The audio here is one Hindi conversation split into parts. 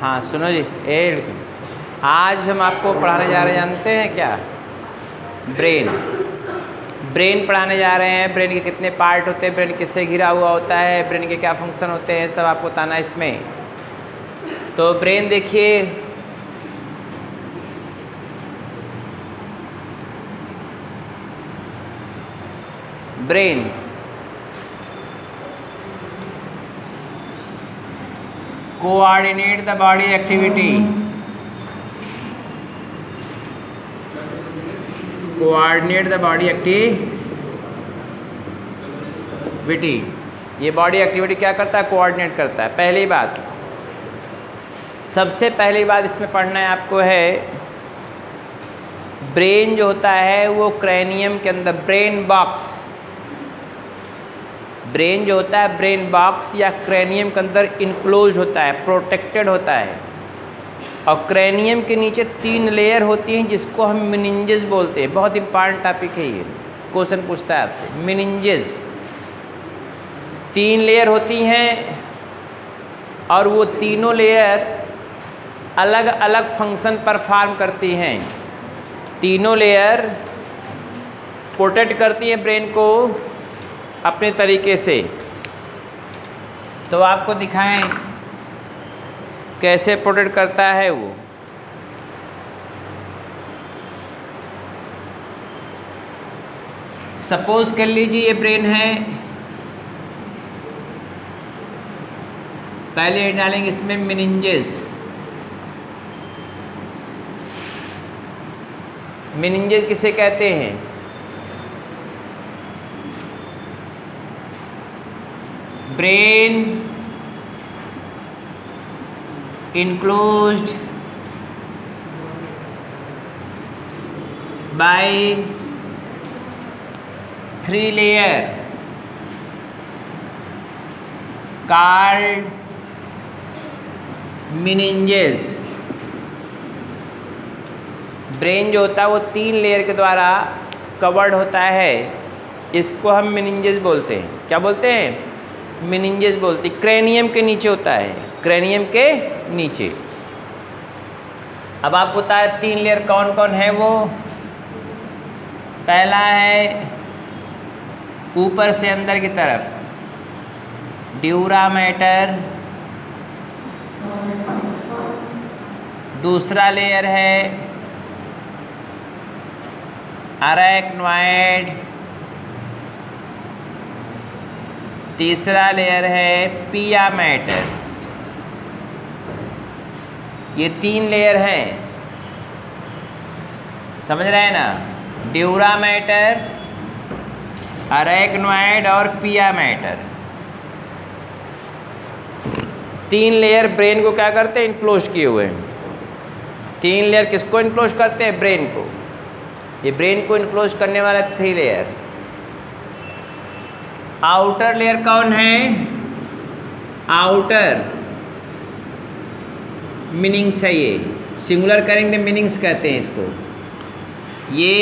हाँ सुनो जी, आज हम आपको पढ़ाने जा रहे हैं, जानते हैं क्या? ब्रेन पढ़ाने जा रहे हैं। ब्रेन के कितने पार्ट होते हैं, ब्रेन किससे घिरा हुआ होता है, ब्रेन के क्या फंक्शन होते हैं, सब आपको बताना है इसमें। तो ब्रेन देखिए, brain coordinate the body activity, coordinate the body activity. ये बॉडी एक्टिविटी क्या करता है? कोऑर्डिनेट करता है। पहली बात, सबसे पहली बात इसमें पढ़ना है आपको है, ब्रेन जो होता है वो क्रैनियम के अंदर, ब्रेन जो होता है ब्रेन बॉक्स या क्रैनियम के अंदर इनक्लोज होता है, प्रोटेक्टेड होता है। और क्रैनियम के नीचे 3 लेयर होती हैं जिसको हम मेनिंजेस बोलते हैं। बहुत इंपॉर्टेंट टॉपिक है ये, क्वेश्चन पूछता है आपसे। मेनिंजेस 3 लेयर होती हैं और वो तीनों लेयर अलग अलग फंक्शन परफॉर्म करती हैं। तीनों लेयर प्रोटेक्ट करती हैं ब्रेन को अपने तरीके से। तो आपको दिखाएं कैसे प्रोटेक्ट करता है वो। सपोज कर लीजिए ये ब्रेन है, पहले डालेंगे इसमें मेनिंजेस। मेनिंजेस किसे कहते हैं? Brain enclosed by 3 layer called meninges। Brain जो होता है वो 3 लेयर के द्वारा कवर्ड होता है, इसको हम मेनिंजेस बोलते हैं। क्या बोलते हैं? मेनिंजेस बोलते हैं। क्रैनियम के नीचे होता है, क्रैनियम के नीचे। अब आपको पता है 3 लेयर कौन कौन है वो। पहला है ऊपर से अंदर की तरफ ड्यूरा मैटर, दूसरा लेयर है अरेक्नॉइड, तीसरा लेयर है पिया मैटर। ये 3 लेयर हैं, समझ रहे हैं ना? ड्यूरा मैटर, अरेक्नॉइड और पिया मैटर। 3 लेयर ब्रेन को क्या करते हैं? इनक्लोज किए हुए हैं। 3 लेयर किसको इनक्लोज करते हैं? ब्रेन को। ये ब्रेन को इनक्लोज करने वाला 3 लेयर। आउटर लेयर कौन है? आउटर मीनिंग्स है, ये सिंगुलर करेंगे मीनिंग्स कहते हैं इसको। ये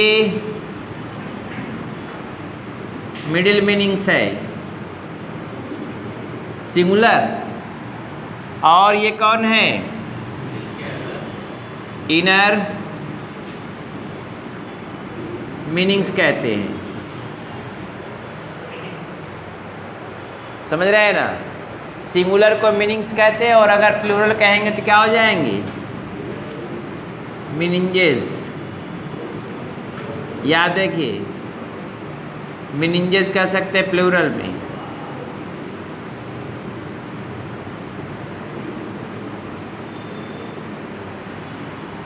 मिडिल मीनिंग्स है सिंगुलर। और ये कौन है? इनर मीनिंग्स कहते हैं। समझ रहे हैं ना? सिंगुलर को मीनिंग्स कहते हैं और अगर प्लूरल कहेंगे तो क्या हो जाएंगे? मेनिंजेस। याद रखिए, मेनिंजेस कह सकते हैं प्लूरल में।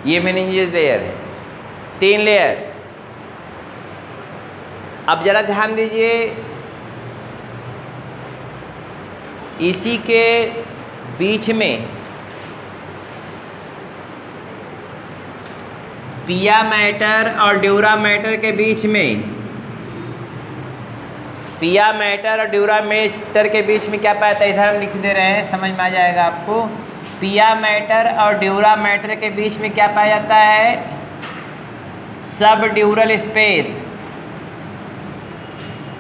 ये मेनिंजेस लेयर है, 3 लेयर। अब जरा ध्यान दीजिए, इसी के बीच में पिया मैटर और ड्यूरा मैटर के बीच में, पिया मैटर और ड्यूरा मैटर के बीच में क्या पाया था? इधर हम लिख दे रहे हैं, समझ में आ जाएगा आपको। पिया मैटर और ड्यूरा मैटर के बीच में क्या पाया जाता है? सब ड्यूरल स्पेस।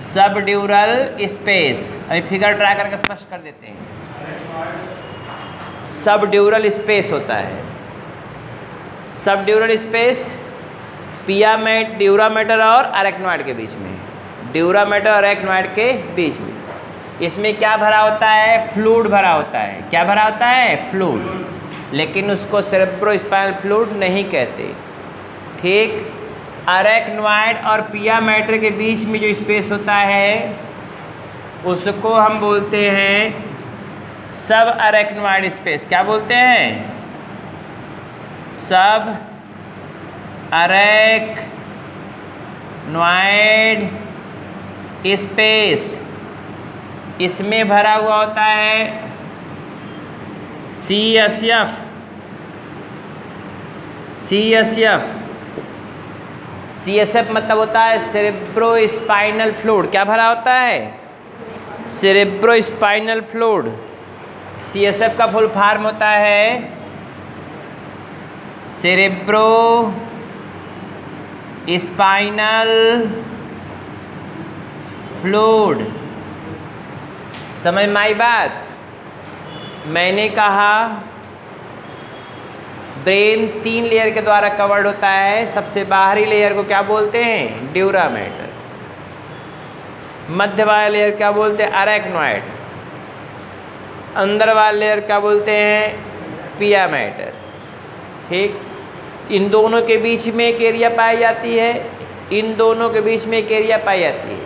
सब ड्यूरल स्पेस। अभी फिगर ड्रा करके स्पष्ट कर देते हैं। सबड्यूरल स्पेस होता है। सबड्यूरल स्पेस ड्यूरामेटर और अरेक्नॉइड के बीच में, ड्यूरामेटर और अरेक्नॉइड के बीच में। इसमें क्या भरा होता है? फ्लूइड भरा होता है। क्या भरा होता है? फ्लूइड। लेकिन उसको सेरेब्रोस्पाइनल फ्लूइड नहीं कहते। ठीक। अरेक्नॉइड और पिया मैटर के बीच में जो स्पेस होता है उसको हम बोलते हैं सब अरेक्नॉइड स्पेस। क्या बोलते हैं? सब अरेक्नॉइड स्पेस। इसमें भरा हुआ होता है CSF। CSF मतलब होता है सेरेब्रोस्पाइनल फ्लूइड। क्या भरा होता है? Cerebrospinal fluid. CSF का फुल फॉर्म होता है सेरेब्रोस्पाइनल फ्लूइड। समझ में आई बात? मैंने कहा ब्रेन 3 लेयर के द्वारा कवर्ड होता है। सबसे बाहरी लेयर को क्या बोलते हैं? ड्यूरामेटर। मध्य वाला लेयर क्या बोलते हैं? अरेक्नॉइड। अंदर वाला लेयर क्या बोलते हैं? पिया मैटर। ठीक। इन दोनों के बीच में एक एरिया पाई जाती है, इन दोनों के बीच में एक एरिया पाई जाती है।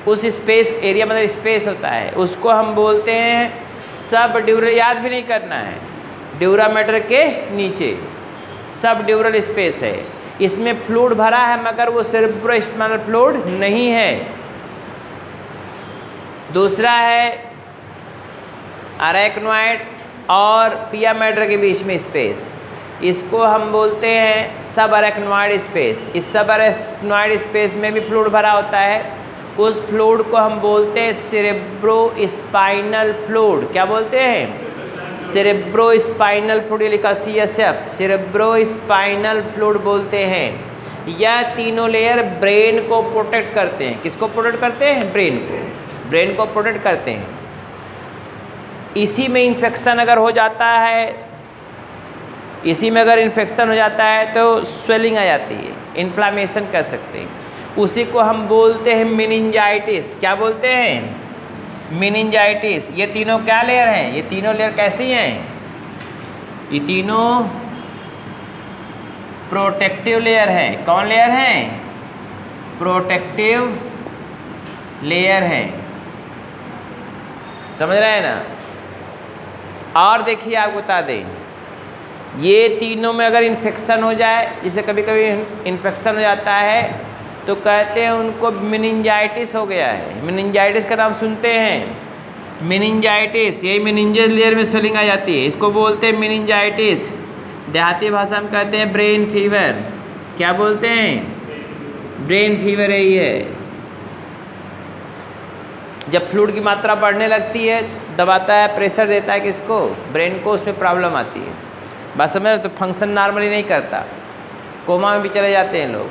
उस स्पेस, एरिया मतलब स्पेस होता है, उसको हम बोलते हैं सब ड्यूरल। याद भी नहीं करना है, ड्यूरामेटर के नीचे सब ड्यूरल स्पेस है। इसमें फ्लूइड भरा है मगर वो सेरेब्रोस्पाइनल फ्लूइड नहीं है। दूसरा है अरेक्नॉइड और पिया मैटर के बीच में स्पेस, इसको हम बोलते हैं सब अरेक्नॉइड स्पेस। इस सब अरेक्नॉइड स्पेस में भी फ्लूइड भरा होता है। उस फ्लूइड को हम बोलते हैं सेरेब्रोस्पाइनल फ्लूइड। क्या बोलते हैं? Cerebrospinal fluid. ये लिखा CSF, सेरेब्रोस्पाइनल फ्लूइड बोलते हैं। यह तीनों लेयर ब्रेन को प्रोटेक्ट करते हैं। किसको प्रोटेक्ट करते हैं? ब्रेन को। ब्रेन को प्रोटेक्ट करते हैं। इसी में इन्फेक्शन अगर हो जाता है, इसी में अगर इन्फेक्शन हो जाता है तो स्वेलिंग आ जाती है, इन्फ्लामेशन कर सकते हैं। उसी को हम बोलते हैं मेनिंजाइटिस। क्या बोलते हैं? मेनिंजाइटिस। ये तीनों क्या लेयर हैं? ये तीनों लेयर कैसी हैं? ये तीनों प्रोटेक्टिव लेयर हैं। कौन लेयर हैं? प्रोटेक्टिव लेयर हैं। समझ रहे हैं ना? और देखिए आपको बता दें, ये तीनों में अगर इन्फेक्शन हो जाए, जैसे कभी कभी इन्फेक्शन हो जाता है तो कहते हैं उनको मेनिंजाइटिस हो गया है। मेनिंजाइटिस का नाम सुनते हैं? मेनिंजाइटिस, यही मेनिंजेस लेयर में स्वेलिंग आ जाती है, इसको बोलते हैं मेनिंजाइटिस। देहाती भाषा में कहते हैं ब्रेन फीवर। क्या बोलते हैं? ब्रेन फीवर यही है। जब फ्लूइड की मात्रा बढ़ने लगती है, दबाता है, प्रेशर देता है किसको? ब्रेन को, उसमें प्रॉब्लम आती है। बस समझ रहे? तो फंक्शन नॉर्मली नहीं करता, कोमा में भी चले जाते हैं लोग।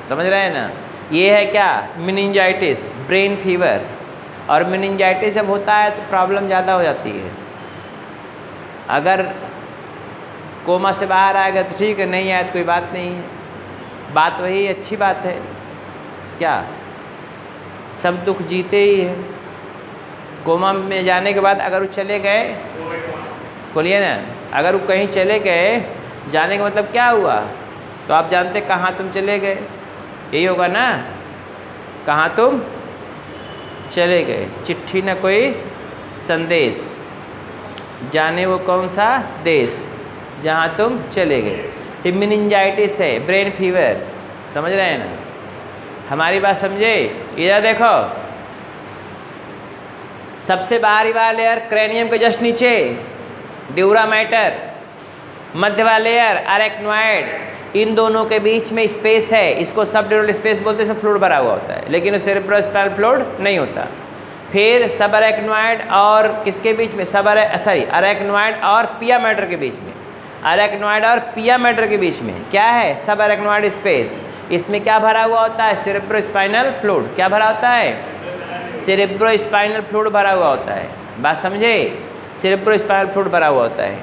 समझ रहे हैं ना? ये है क्या? Meningitis, brain fever. और मेनिंजाइटिस जब होता है तो प्रॉब्लम ज़्यादा हो जाती है। अगर कोमा से बाहर आएगा तो ठीक है, नहीं आया तो कोई बात नहीं है। बात वही अच्छी बात है क्या? सब दुख जीते ही है। कोमा में जाने के बाद अगर वो चले गए, बोलिए ना, अगर वो कहीं चले गए, जाने का मतलब क्या हुआ? तो आप जानते कहाँ तुम चले गए, यही होगा ना? कहाँ तुम चले गए। चिट्ठी न कोई संदेश, जाने वो कौन सा देश, जहाँ तुम चले गए। ये मेनिंजाइटिस है, ब्रेन फीवर। समझ रहे हैं ना? हमारी बात समझे? इधर देखो, सबसे बाहरी वाला लेयर क्रेनियम के जस्ट नीचे ड्यूरामेटर, मध्य वाला लेयर अरेक्नॉइड, इन दोनों के बीच में स्पेस है, इसको सबड्यूरल स्पेस बोलते हैं। इसमें फ्लूइड भरा हुआ होता है, लेकिन सेरेब्रोस्पाइनल फ्लूइड नहीं होता। फिर सब अरेक्नॉइड और किसके बीच में? अरेक्नॉइड और पिया मैटर के बीच में। अरेक्नॉइड और पिया मैटर के बीच में क्या है? सब अरेक्नॉइड स्पेस। इसमें क्या भरा हुआ होता है? Cerebrospinal fluid. क्या भरा होता है? सेरेब्रोस्पाइनल फ्लूइड भरा हुआ होता है। बात समझे? सेरेब्रोस्पाइनल फ्लूइड भरा हुआ होता है।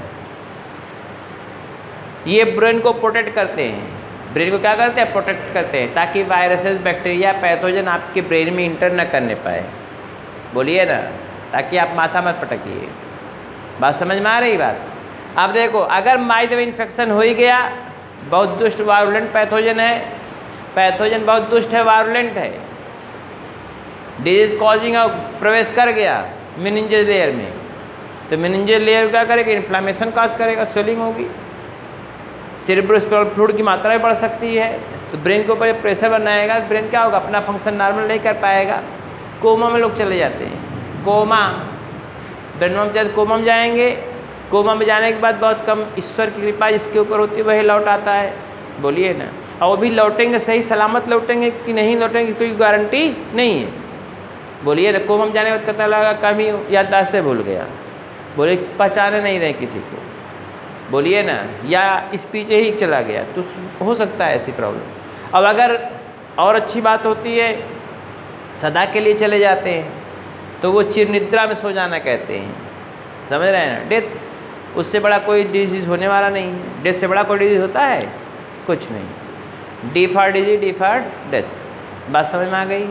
ये ब्रेन को प्रोटेक्ट करते हैं। ब्रेन को क्या करते हैं? प्रोटेक्ट करते हैं, ताकि वायरसेस, बैक्टीरिया, पैथोजन आपके ब्रेन में इंटर न करने पाए। बोलिए ना, ताकि आप माथा मत पटकिए। बात समझ में आ रही बात? अब देखो, अगर माइट में इन्फेक्शन हो ही गया, बहुत दुष्ट वायरुलेंट पैथोजन है, पैथोजन बहुत दुष्ट है, वायरुलेंट है, डिजीज कॉजिंग प्रवेश कर गया मेनिंजेस लेयर में, तो मेनिंजेस लेयर क्या करेगा? इन्फ्लामेशन काज करेगा, स्वेलिंग होगी, सेरेब्रोस्पाइनल फ्लूइड की मात्रा भी बढ़ सकती है, तो ब्रेन के ऊपर प्रेशर बनाएगा, ब्रेन क्या होगा? अपना फंक्शन नॉर्मल नहीं कर पाएगा। कोमा में लोग चले जाते हैं, कोमा, ब्रेन में जब कोमा में जाएंगे, कोमा में जाने के बाद बहुत कम ईश्वर की कृपा जिसके ऊपर होती है वही लौट आता है। बोलिए ना, और वो भी लौटेंगे, सही सलामत लौटेंगे कि नहीं लौटेंगे, कोई गारंटी नहीं है। बोलिए ना, कोमा में जाने के बाद पता लगा कमी याददाश्तें भूल गया, बोले पहचाने नहीं रहे किसी को, बोलिए ना, या इस पीछे ही चला गया, तो हो सकता है ऐसी प्रॉब्लम। अब अगर और अच्छी बात होती है, सदा के लिए चले जाते हैं, तो वो चिरनिद्रा में सो जाना कहते हैं, समझ रहे हैं ना? डेथ, उससे बड़ा कोई डिजीज़ होने वाला नहीं है। डेथ से बड़ा कोई डिजीज़ होता है? कुछ नहीं। D for disease, D for death. बात समझ में आ गई?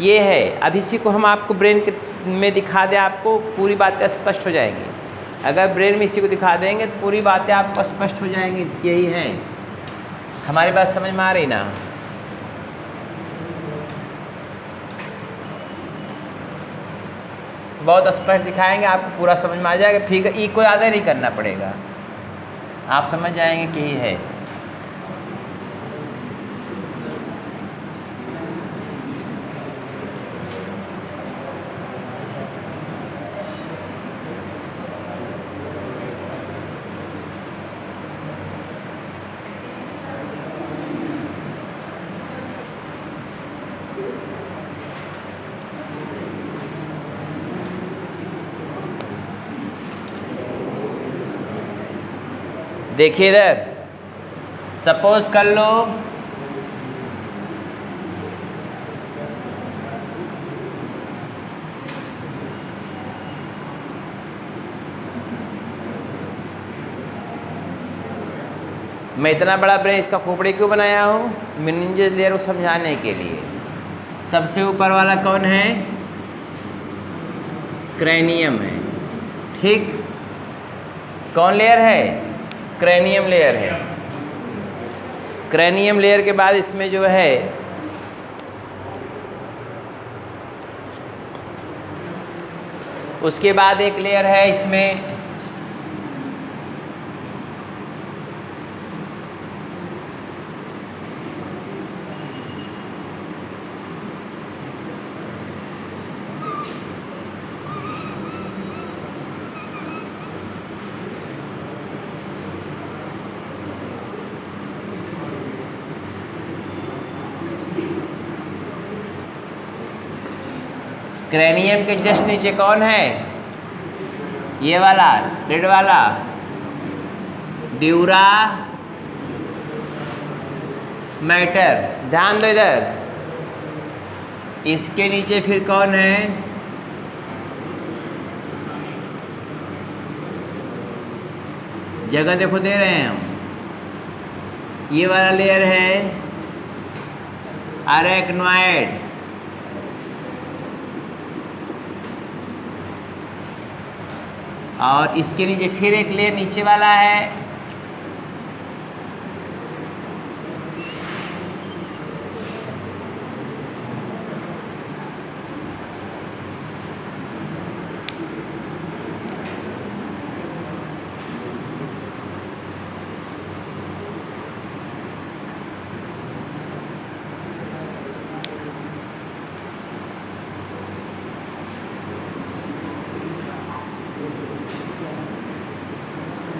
ये है। अब इसी को हम आपको ब्रेन में दिखा दें, आपको पूरी बातें स्पष्ट हो जाएंगी। अगर ब्रेन में इसी को दिखा देंगे तो पूरी बातें आपको स्पष्ट हो जाएंगी। यही है। हमारी बात समझ में आ रही ना? बहुत स्पष्ट दिखाएंगे, आपको पूरा समझ में आ जाएगा। फिर ई को याद नहीं करना पड़ेगा, आप समझ जाएंगे कि ये है। देखिए इधर, सपोज कर लो मैं इतना बड़ा ब्रेन इसका खोपड़ी क्यों बनाया हूँ? मेनिंजेस लेयर को समझाने के लिए। सबसे ऊपर वाला कौन है? क्रैनियम है, ठीक। कौन लेयर है? क्रैनियम लेयर है। क्रैनियम लेयर के बाद इसमें जो है उसके बाद एक लेयर है इसमें क्रैनियम के जस्ट नीचे कौन है? ये वाला रेड वाला ड्यूरा मैटर। ध्यान दो इधर, इसके नीचे फिर कौन है? जगह देखो दे रहे हैं हम। ये वाला लेयर है अरेक्नॉइड, और इसके नीचे फिर एक लेयर नीचे वाला है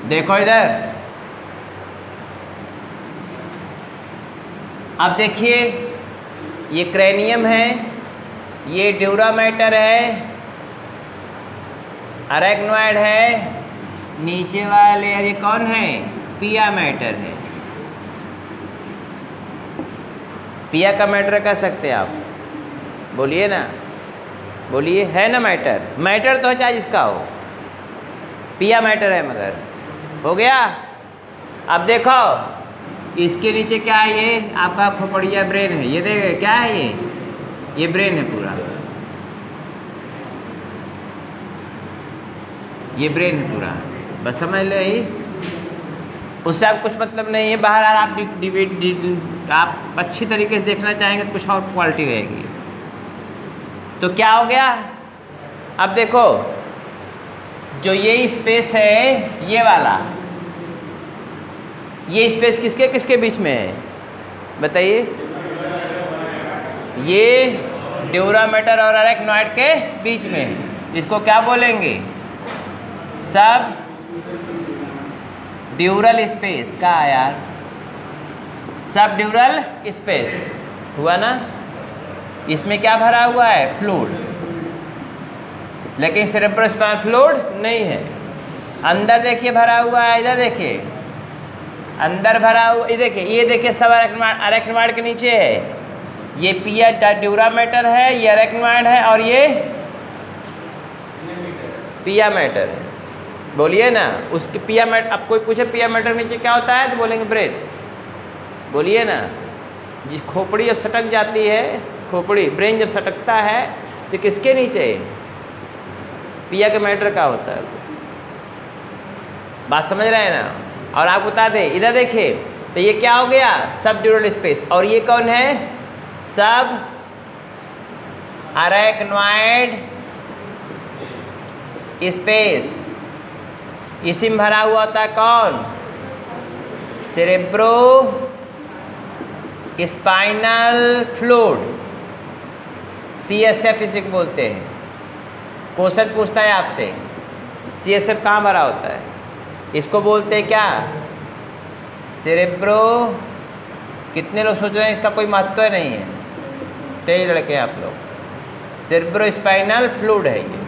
देखो इधर। अब देखिए, ये क्रैनियम है, ये ड्यूरा मैटर है, अरेक्नॉइड है, नीचे वाला लेयर ये कौन है? पिया मैटर है। पिया का मैटर कह सकते हैं आप, बोलिए ना, बोलिए, है ना मैटर? मैटर तो है चाहे जिसका हो, पिया मैटर है मगर। हो गया। अब देखो इसके नीचे क्या है, ये आपका खोपड़िया ब्रेन है। ये देख क्या है, ये ब्रेन है पूरा, ये ब्रेन है पूरा। बस समझ लो यही, उससे आप कुछ मतलब नहीं है। बाहर आप अच्छी तरीके से देखना चाहेंगे तो कुछ और क्वालिटी रहेगी। तो क्या हो गया, अब देखो जो ये स्पेस है ये वाला, ये स्पेस किसके किसके बीच में है बताइए? ये ड्यूरामेटर और अरेक्नॉइड के बीच में है। इसको क्या बोलेंगे? सब ड्यूरल स्पेस। का यार, सब ड्यूरल स्पेस हुआ ना। इसमें क्या भरा हुआ है? फ्लूइड। लेकिन सेरेब्रोस्पाइनल फ्लूइड नहीं है। अंदर देखिए भरा हुआ है, इधर देखिए अंदर भरा हुआ, ये देखिए सब अरेक्नॉइड के नीचे है। ये पिया ड्यूरामेटर है, ये अरेक्नॉइड है और ये पिया मैटर है। बोलिए ना उसके पिया मैटर। अब कोई पूछे पिया मैटर नीचे क्या होता है तो बोलेंगे ब्रेन। बोलिए ना, जिस खोपड़ी जब सटक जाती है, खोपड़ी ब्रेन जब सटकता है तो किसके नीचे? पिया के मैटर का होता है। बात समझ रहे हैं ना? और आप बता दें, इधर देखिए तो ये क्या हो गया? सब ड्यूरल स्पेस। और ये कौन है? सब अरेक्नॉइड स्पेस। इसी में भरा हुआ होता है कौन? सेरेब्रो स्पाइनल फ्लूइड, CSF इसे बोलते हैं। क्वेश्चन पूछता है आपसे CSF कहाँ भरा होता है? इसको बोलते हैं क्या? सेरेब्रो। कितने लोग सोच रहे हैं इसका कोई महत्व नहीं है? तेज लड़के हैं आप लोग। सेरेब्रो स्पाइनल फ्लूइड है ये।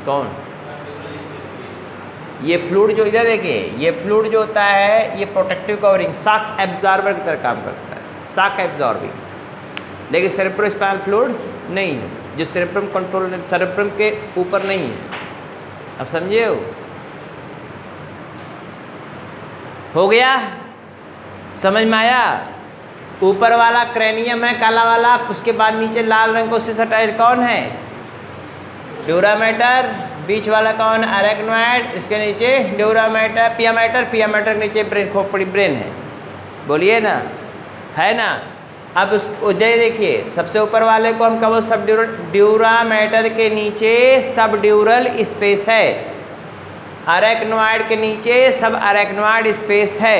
कौन? ये फ्लूइड जो इधर देखिए, ये फ्लूइड जो होता है ये प्रोटेक्टिव कवरिंग, शॉक एब्जॉर्बर की तरह काम करता है, शॉक एब्जॉर्बिंग। लेकिन सेरेब्रोस्पाइनल फ्लूइड नहीं है, जो सेरेब्रम कंट्रोल सेरेब्रम के ऊपर नहीं है। अब समझे हो गया? समझ में आया? ऊपर वाला क्रेनियम है काला वाला, उसके बाद नीचे लाल रंग को उससे सटाइज कौन है? ड्यूरामेटर। बीच वाला कौन? अरेक्नॉइड। इसके नीचे ड्यूरामेटर, पियामेटर, पियामेटर के नीचे ब्रेन, खोपड़ी ब्रेन है। बोलिए ना, है ना? अब उस उदय देखिए, सबसे ऊपर वाले को हम क्या बोलते? सब ड्यूरामेटर के नीचे सब ड्यूरल स्पेस है। अरेक्नॉइड के नीचे सब अरेक्नॉइड स्पेस है।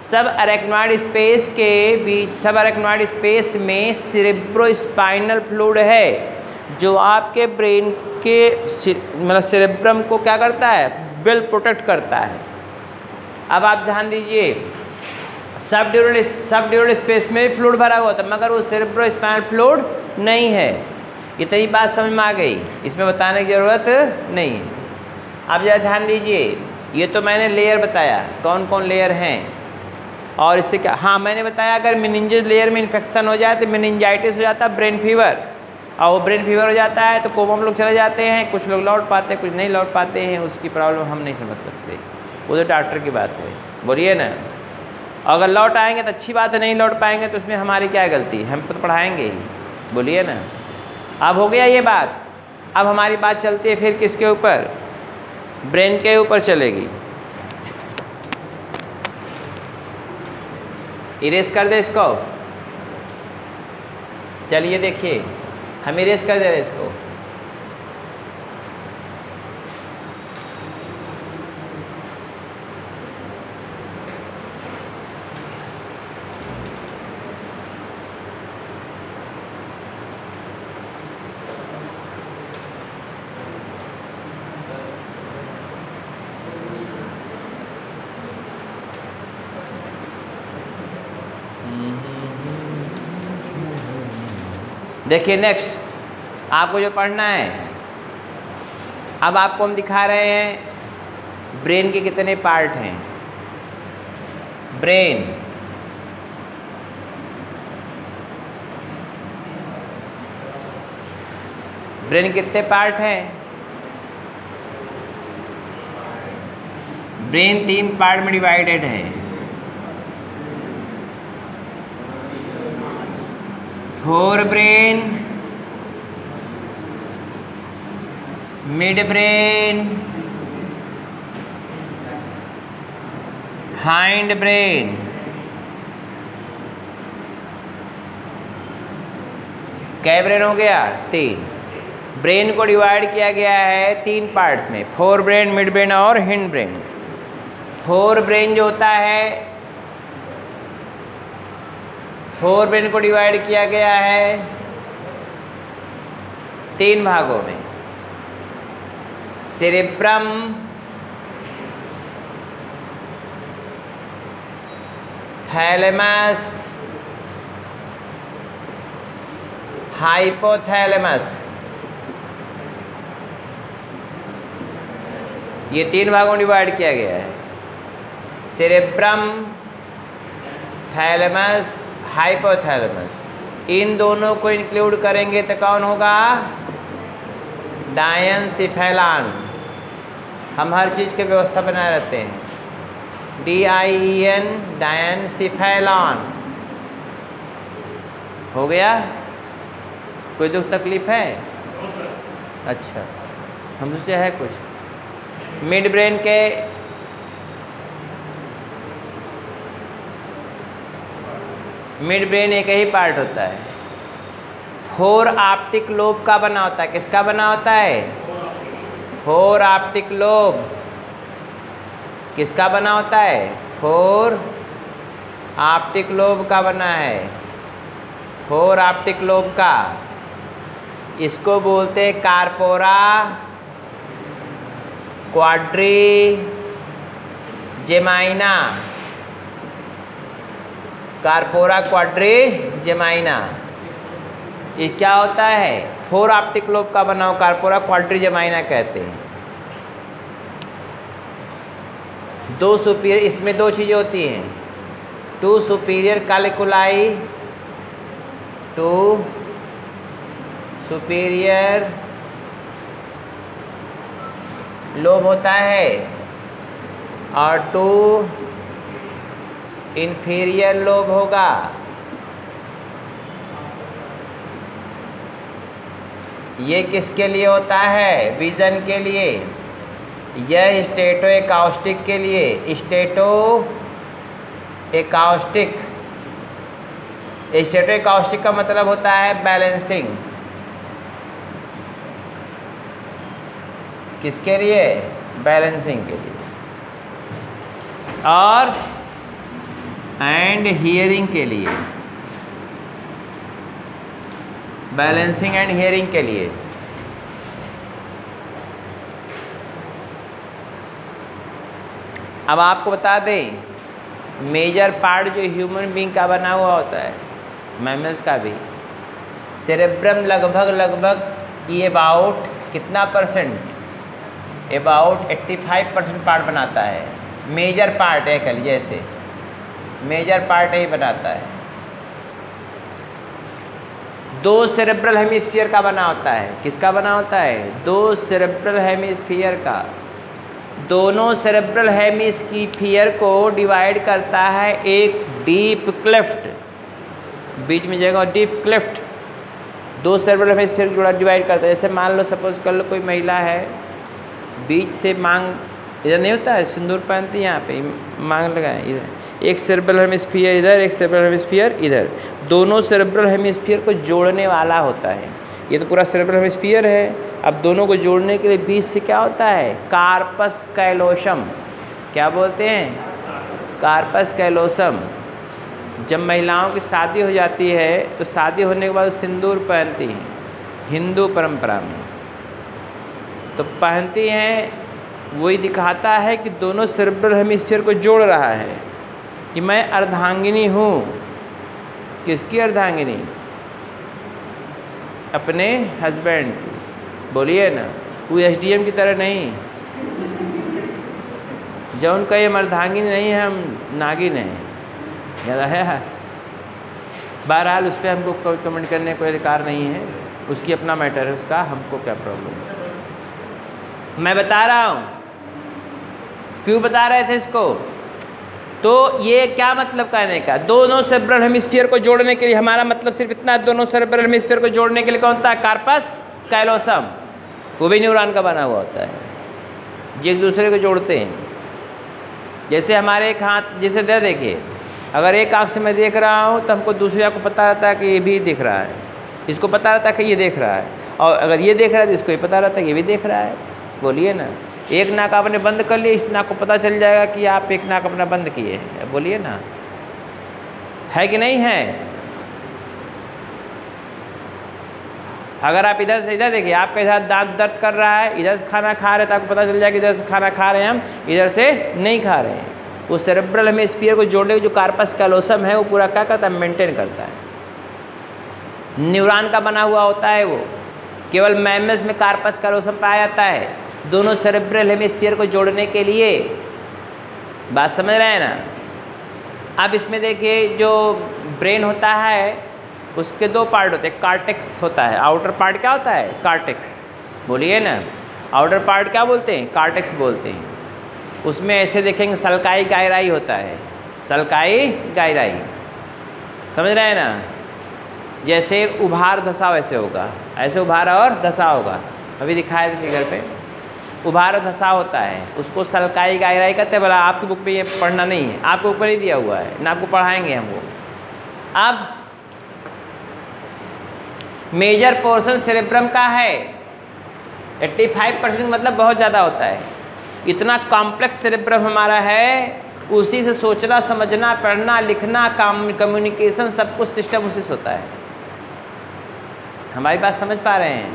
सब अरेक्नॉइड स्पेस के बीच, सब अरेक्नॉइड स्पेस में सेरेब्रोस्पाइनल फ्लूइड है, जो आपके ब्रेन के मतलब सेरेब्रम को क्या करता है? वेल प्रोटेक्ट करता है। अब आप ध्यान दीजिए, सब ड्यूरल स्पेस में फ्लूइड भरा हुआ था, मगर वो सेरेब्रोस्पाइनल फ्लूइड नहीं है। इतनी बात समझ में आ गई, इसमें बताने की ज़रूरत नहीं है। अब ज़रा ध्यान दीजिए, ये तो मैंने लेयर बताया कौन कौन लेयर हैं, और इससे क्या, हाँ मैंने बताया अगर मेनिंजेस लेयर में इन्फेक्शन हो जाए तो मेनिंजाइटिस हो जाता है, ब्रेन फीवर। और वो ब्रेन फीवर हो जाता है तो कोमा में लोग चले जाते हैं, कुछ लोग लौट पाते हैं, कुछ नहीं लौट पाते हैं। उसकी प्रॉब्लम हम नहीं समझ सकते, वो तो डॉक्टर की बात है। बोलिए ना, अगर लौट आएंगे तो अच्छी बात है, नहीं लौट पाएंगे तो उसमें हमारी क्या गलती? हम तो पढ़ाएंगे ही। बोलिए ना। अब हो गया ये बात। अब हमारी बात चलती है फिर किसके ऊपर? ब्रेन के ऊपर चलेगी। इरेज कर दे इसको। चलिए देखिए, हम इरेज कर दे रहे इसको। देखिए नेक्स्ट आपको जो पढ़ना है, अब आपको हम दिखा रहे हैं ब्रेन के कितने पार्ट हैं। ब्रेन, ब्रेन कितने पार्ट हैं? ब्रेन 3 पार्ट में डिवाइडेड है। Fore brain, mid brain, hind brain. कै ब्रेन हो गया? 3। ब्रेन को डिवाइड किया गया है 3 पार्ट्स में, फोर ब्रेन, मिड ब्रेन और हिंड ब्रेन। फोर ब्रेन जो होता है, फोर ब्रेन को डिवाइड किया गया है 3 भागों में, सेरेब्रम, थैलेमस, हाइपोथैलेमस। ये 3 भागों में डिवाइड किया गया है। Cerebrum, thalamus, hypothalamus. इन दोनों को इंक्लूड करेंगे तो कौन होगा? डायनसिफेलान। हम हर चीज़ की व्यवस्था बनाए रहते हैं। DIEN, डायनसिफेलान। हो गया? कोई दुख तकलीफ है? अच्छा, हम सोचे है कुछ। मिड ब्रेन के मिड ब्रेन एक ही पार्ट होता है। 4 ऑप्टिक लोब का बना होता है। किसका बना होता है? 4 ऑप्टिक लोब। किसका बना होता है? 4 ऑप्टिक लोब का बना है। 4 ऑप्टिक लोब का। इसको बोलते हैं कार्पोरा क्वाड्रिजेमाइना। कार्पोरा क्वाड्रिजेमाइना। ये क्या होता है? 4 ऑप्टिक लोब का बना हुआ कार्पोरा क्वाड्रिजेमाइना कहते हैं। 2 सुपीरियर, इसमें 2 चीज़ें होती हैं। 2 सुपीरियर कैलिकुलाई, 2 सुपीरियर लोब होता है और 2 इंफीरियर लोब होगा। ये किसके लिए होता है? विज़न के लिए। यह स्टेटो एकाउस्टिक के लिए। स्टेटो एकाउस्टिक। स्टेटो एकाउस्टिक का मतलब होता है बैलेंसिंग। किसके लिए? बैलेंसिंग के लिए। और एंड हियरिंग के लिए। बैलेंसिंग एंड हियरिंग के लिए। अब आपको बता दें, मेजर पार्ट जो ह्यूमन बीइंग का बना हुआ होता है, मैमल्स का भी, सेरेब्रम लगभग ये अबाउट कितना परसेंट? अबाउट 85% पार्ट बनाता है। मेजर पार्ट है, कल जैसे मेजर पार्ट ही बनाता है। 2 सेरेब्रल हेमिस्फीयर का बना होता है। किसका बना होता है? 2 सेरेब्रल हेमिस्फीयर का। दोनों सेरेब्रल हेमिस्फीयर को डिवाइड करता है एक डीप क्लेफ्ट। बीच में जगह डीप क्लेफ्ट 2 सेरेब्रल हेमिस्फीयर को जोड़ा डिवाइड करता है। जैसे मान लो, सपोज कर लो कोई महिला है, बीच से मांग इधर नहीं होता है, सिंदूर पहनती है, यहाँ पे मांग लगाए इधर, एक सेरेब्रल हेमिस्फीयर इधर, एक सेरेब्रल हेमिस्फीयर इधर, दोनों सेरेब्रल हेमिस्फीयर को जोड़ने वाला होता है। ये तो पूरा सेरेब्रल हेमिस्फीयर है। अब दोनों को जोड़ने के लिए बीच से क्या होता है? Corpus callosum. क्या बोलते हैं? Corpus callosum. जब महिलाओं की शादी हो जाती है तो शादी होने के बाद सिंदूर पहनती हैं हिंदू परंपरा में, तो पहनती हैं, वही दिखाता है कि दोनों सेरेब्रल हेमिस्फीयर को जोड़ रहा है कि मैं अर्धांगिनी हूँ। किसकी अर्धांगिनी? अपने हस्बैंड की। बोलिए ना, वो SDM की तरह नहीं, जो उनका ये अर्धांगिनी नहीं है, हम नागिन हैं। ज़्यादा है। बहरहाल उस पर हमको कोई कमेंट करने का कोई अधिकार नहीं है। उसकी अपना मैटर है, उसका हमको क्या प्रॉब्लम है। मैं बता रहा हूँ, क्यों बता रहे थे इसको, तो ये क्या मतलब कहने का, दोनों सेरेब्रल हेमिस्फीयर को जोड़ने के लिए, हमारा मतलब सिर्फ इतना, दोनों सेरेब्रल हेमिस्फीयर को जोड़ने के लिए कौन था, कार्पस कैलोसम, वो भी न्यूरॉन का बना हुआ होता है, जो एक दूसरे को जोड़ते हैं। जैसे हमारे एक हाथ, जैसे देखिए, अगर एक आँख से मैं देख रहा हूँ तो हमको दूसरी आँख को पता रहता है कि ये भी दिख रहा है, इसको पता रहता है कि ये देख रहा है, और अगर ये देख रहा है तो इसको ये पता रहता है कि ये भी देख रहा है। बोलिए ना, एक नाक आपने बंद कर लिया, इस नाक को पता चल जाएगा कि आप एक नाक अपना बंद किए हैं। बोलिए ना, है कि नहीं है। अगर आप इधर से इधर देखिए, आपके साथ दांत दर्द कर रहा है, इधर से खाना खा रहे हैं तो आपको पता चल जाएगा इधर से खाना खा रहे हैं हम, इधर से नहीं खा रहे हैं। वो सेरेब्रल हेमिस्फीयर को जोड़ने के जो कार्पस कैलोसम है वो पूरा क्या करता है, मेंटेन करता है। न्यूरॉन का बना हुआ होता है वो, केवल मैमल्स में कार्पस कैलोसम पाया जाता है, दोनों सेरेब्रल हेमिस्फीयर को जोड़ने के लिए। बात समझ रहे हैं ना। अब इसमें देखिए, जो ब्रेन होता है उसके दो पार्ट होते हैं, कार्टेक्स होता है, आउटर पार्ट क्या होता है, कार्टेक्स। बोलिए ना, आउटर पार्ट क्या बोलते हैं, कार्टेक्स बोलते हैं। उसमें ऐसे देखेंगे सल्काई गायराई होता है, सल्काई गायराई, समझ रहे हैं ना। जैसे उभार धसा वैसे होगा, ऐसे उभार और धसा होगा, अभी दिखाया था फिगर पे, उभार और धसा होता है, उसको सल्काई गायराई कहते हैं। बोला आपकी बुक पे ये पढ़ना नहीं है, आपके ऊपर नहीं दिया हुआ है ना, आपको पढ़ाएंगे हम वो। अब मेजर पोर्शन सेरेब्रम का है 85%, मतलब बहुत ज़्यादा होता है। इतना कॉम्प्लेक्स सेरेब्रम हमारा है, उसी से सोचना समझना पढ़ना लिखना कम्युनिकेशन सब कुछ सिस्टम उसी से होता है। हमारी बात समझ पा रहे हैं,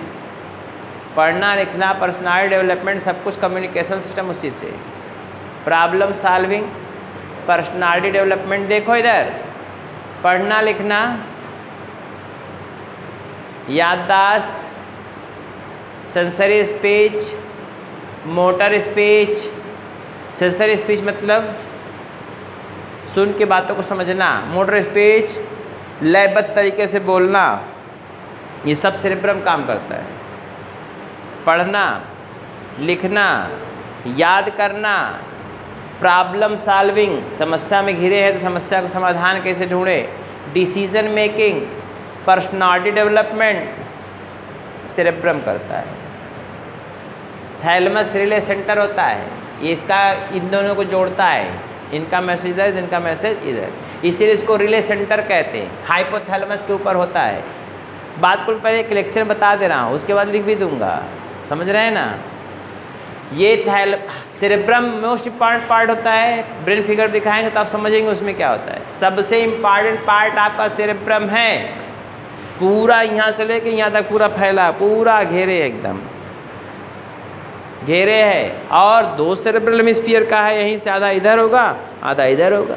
पढ़ना लिखना पर्सनालिटी डेवलपमेंट सब कुछ कम्युनिकेशन सिस्टम उसी से, प्रॉब्लम सॉल्विंग पर्सनालिटी डेवलपमेंट। देखो इधर, पढ़ना लिखना, याददाश्त, sensory speech, motor speech. Sensory speech मतलब सुन के बातों को समझना, मोटर स्पीच लयबद्ध तरीके से बोलना, ये सब सेरेब्रम काम करता है। पढ़ना लिखना, याद करना, प्रॉब्लम सॉल्विंग, समस्या में घिरे हैं तो समस्या का समाधान कैसे ढूंढे, decision making, personality development cerebrum करता है। थैलेमस रिले सेंटर होता है, ये इसका इन दोनों को जोड़ता है, इनका मैसेज इधर, इनका मैसेज इधर, इसीलिए इसको रिले सेंटर कहते हैं। हाइपोथैलेमस के ऊपर होता है। बात को पहले एक लेक्चर बता दे रहा हूँ, उसके बाद लिख भी दूंगा, समझ रहे हैं ना। ये सेरेब्रम मोस्ट इम्पॉर्टेंट पार्ट होता है, ब्रेन फिगर दिखाएंगे तो आप समझेंगे उसमें क्या होता है। सबसे इम्पॉर्टेंट पार्ट आपका सेरेब्रम है, पूरा यहाँ से लेके यहाँ तक पूरा फैला, पूरा घेरे, एकदम घेरे है। और दो सेरेब्रल हेमिस्फीयर का है, यहीं से आधा इधर होगा आधा इधर होगा।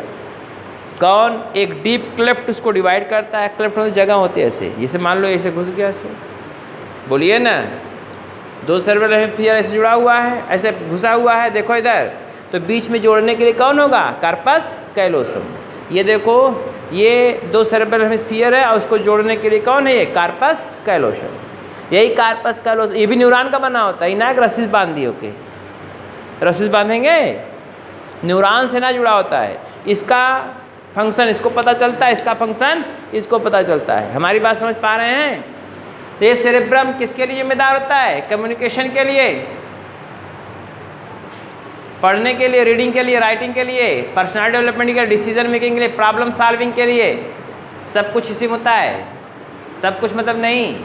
कौन, एक डीप क्लेफ्ट उसको डिवाइड करता है। क्लेफ्ट में जगह होती है ऐसे, जैसे मान लो ऐसे घुस गया ऐसे, बोलिए ना, दो सेरेब्रल हेमिस्फीयर ऐसे जुड़ा हुआ है, ऐसे घुसा हुआ है। देखो इधर, तो बीच में जोड़ने के लिए कौन होगा, कार्पस कैलोसम। ये देखो, ये दो सेरेब्रल हेमिस्फीयर है और उसको जोड़ने के लिए कौन है, ये कार्पस कैलोसम। यही कार्पस कैलोसम, ये भी न्यूरॉन का बना होता है। ना एक रस्सी बांध दी, ओके, रस्सी बांधेंगे, न्यूरॉन से ना जुड़ा होता है। इसका फंक्शन इसको पता चलता है, इसका फंक्शन इसको पता चलता है। हमारी बात समझ पा रहे हैं। तो ये सेरेब्रम किसके लिए जिम्मेदार होता है, कम्युनिकेशन के लिए, पढ़ने के लिए, रीडिंग के लिए, राइटिंग के लिए, पर्सनालिटी डेवलपमेंट के लिए, डिसीजन मेकिंग के लिए, प्रॉब्लम सॉल्विंग के लिए, सब कुछ इसी में होता है। सब कुछ मतलब नहीं,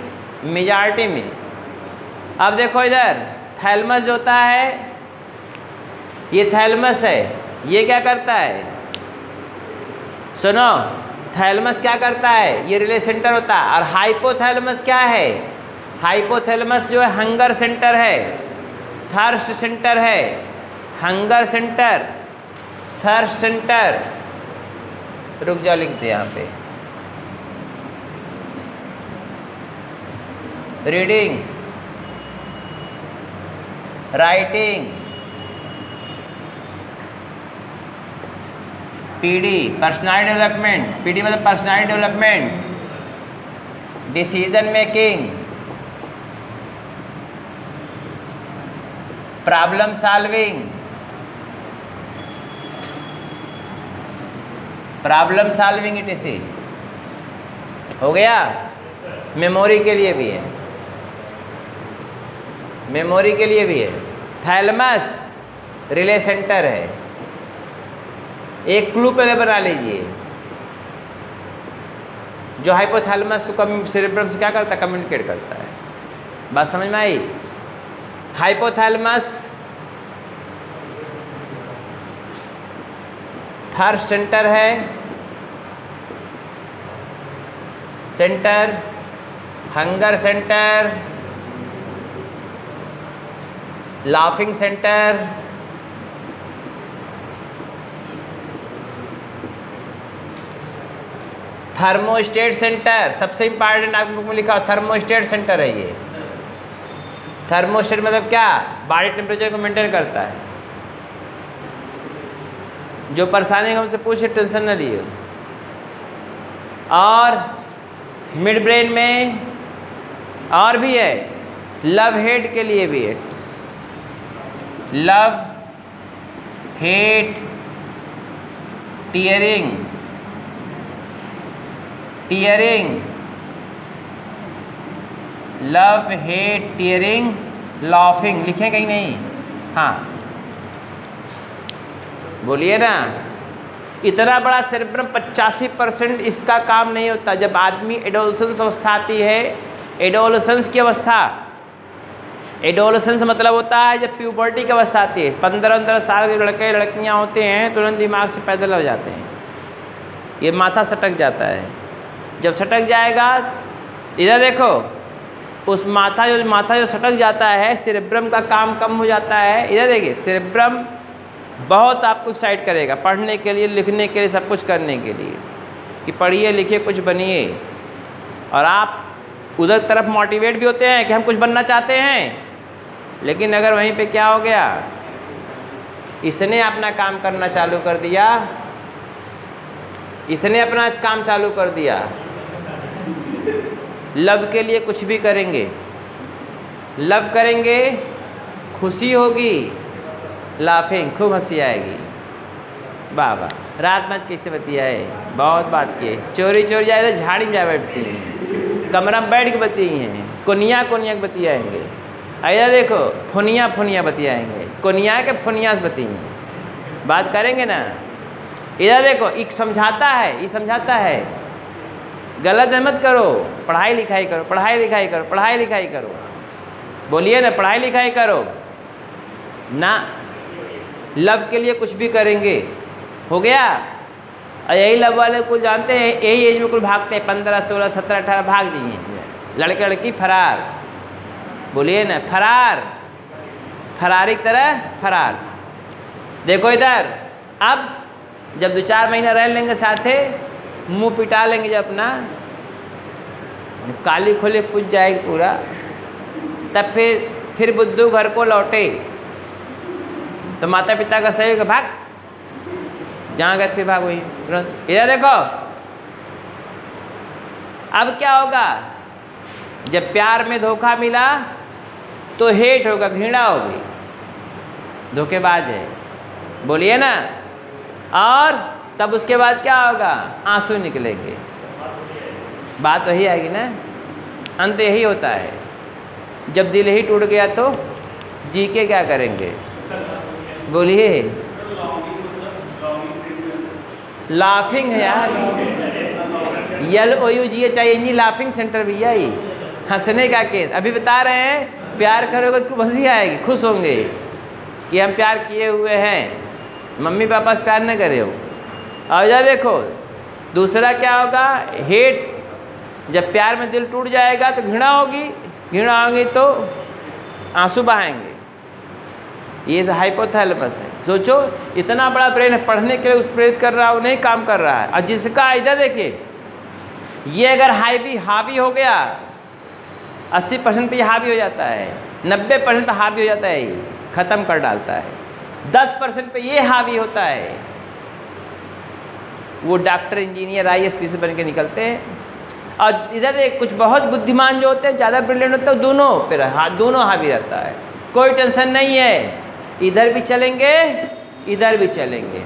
मेजॉरिटी में। अब देखो इधर, थैलेमस जो होता है, ये थैलेमस है, ये क्या करता है, सुनो, थैलेमस क्या करता है, ये रिले सेंटर होता है। और हाइपोथैलेमस क्या है, हाइपोथैलेमस जो है हंगर सेंटर है, थर्स्ट सेंटर है, हंगर सेंटर, थर्स्ट सेंटर। रुक जाओ, लिख दे यहाँ पे, reading, writing, PD personality development, PD मतलब personality development, decision making, problem solving, problem solving etc हो गया। मेमोरी के लिए भी है, मेमोरी के लिए भी है। थैलेमस रिले सेंटर है। एक क्लू पहले बना लीजिए, जो हाइपोथैलेमस को सेरेब्रम से क्या करता है, कम्युनिकेट करता है। बात समझ में आई? हाइपोथैलेमस थर्स्ट सेंटर है, centre hunger centre, laughing centre, thermostat centre. सबसे इंपॉर्टेंट आपके बुक में लिखा हो थर्मोस्टेट सेंटर है ये। थर्मोस्टेट मतलब क्या? बॉडी टेम्परेचर को मेंटेन करता है। जो परेशानी हमसे पूछे टेंशन न लिए। और मिड ब्रेन में और भी है, लव हेट के लिए भी है। Love hate tearing, tearing, love hate tearing, laughing. लिखें कहीं नहीं? हाँ बोलिए ना। इतना बड़ा सेरेब्रम 85% इसका काम नहीं होता। जब आदमी एडोलसेंस अवस्था आती है, एडोलसेंस की अवस्था, एडोलसेंस मतलब होता है जब प्यूबर्टी की अवस्था आती है, 15-15 साल के लड़के लड़कियां होते हैं, तुरंत दिमाग से पैदल हो जाते हैं। ये माथा सटक जाता है। जब सटक जाएगा, इधर देखो, उस माथा जो सटक जाता है, सेरेब्रम का काम कम हो जाता है। इधर देखिए, सेरेब्रम बहुत आपको एक्साइट करेगा पढ़ने के लिए, लिखने के लिए, सब कुछ करने के लिए, कि पढ़िए लिखिए कुछ बनिए। और आप उधर तरफ मोटिवेट भी होते हैं कि हम कुछ बनना चाहते हैं। लेकिन अगर वहीं पे क्या हो गया, इसने अपना काम करना चालू कर दिया, इसने अपना काम चालू कर दिया, लव के लिए कुछ भी करेंगे, लव करेंगे, खुशी होगी, लाफिंग, खूब हंसी आएगी। वाह वाह, रात मत किससे बतियाए, बहुत बात किए, चोरी चोरी जाए तो झाड़ी में जा बैठती हैं, कमरा में बैठ के बती हैं, कोनिया कोनिया के बतियाएंगे। ऐसा देखो, फुनिया फुनिया बतियाएंगे, कोनिया के फुनिया से बतिएंगे, बात करेंगे ना। इधर देखो, एक समझाता है, ये समझाता है गलत मत करो, पढ़ाई लिखाई करो, पढ़ाई लिखाई करो, पढ़ाई लिखाई करो। बोलिए ना, पढ़ाई लिखाई करो ना। लव के लिए कुछ भी करेंगे, हो गया। और यही लव वाले को जानते हैं, यही एज में कुल भागते हैं, 15, 16, 17, 18 भाग दिए, लड़के लड़की फरार। बोलिए ना, फरार, फरारी की तरह फरार। देखो इधर, अब जब 2-4 महीना रह लेंगे साथे, मुंह पिटा लेंगे जब अपना, काली खोले पूछ जाएगी पूरा, तब फिर बुद्धू घर को लौटे तो माता पिता का सही होगा, भाग जहाँ गए फिर भाग वही तुरंत। इधर देखो, अब क्या होगा, जब प्यार में धोखा मिला तो हेट होगा, घृणा होगी, धोखेबाज है। बोलिए ना। और तब उसके बाद क्या होगा, आंसू निकलेंगे, बात वही आएगी ना। अंत यही होता है, जब दिल ही टूट गया तो जी के क्या करेंगे। बोलिए। लाफिंग है यार, LOUGHING, लाफिंग सेंटर भैया, ये हंसने का केस। अभी बता रहे हैं, प्यार करोगे तो हंसी आएगी, खुश होंगे कि हम प्यार किए हुए हैं, मम्मी पापा से प्यार न करे हो। और इधर देखो, दूसरा क्या होगा, हेट। जब प्यार में दिल टूट जाएगा तो घृणा होगी, घृणा होगी तो आंसू बहाएंगे। ये हाइपोथैलेमस है। सोचो, इतना बड़ा ब्रेन है, पढ़ने के लिए उस प्रेरित कर रहा है, वो नहीं काम कर रहा है। और जिसका इधर देखिए, ये अगर हावी हो गया, 80% पे हावी हो जाता है, 90% पे हावी हो जाता है, ये ख़त्म कर डालता है। 10% पे ये हावी होता है, वो डॉक्टर, इंजीनियर, IAS बन के निकलते हैं। और इधर एक कुछ बहुत बुद्धिमान जो होते हैं, ज़्यादा ब्रिलियंट होते हैं, दोनों हावी रहता है, कोई टेंशन नहीं है। इधर भी चलेंगे, इधर भी चलेंगे।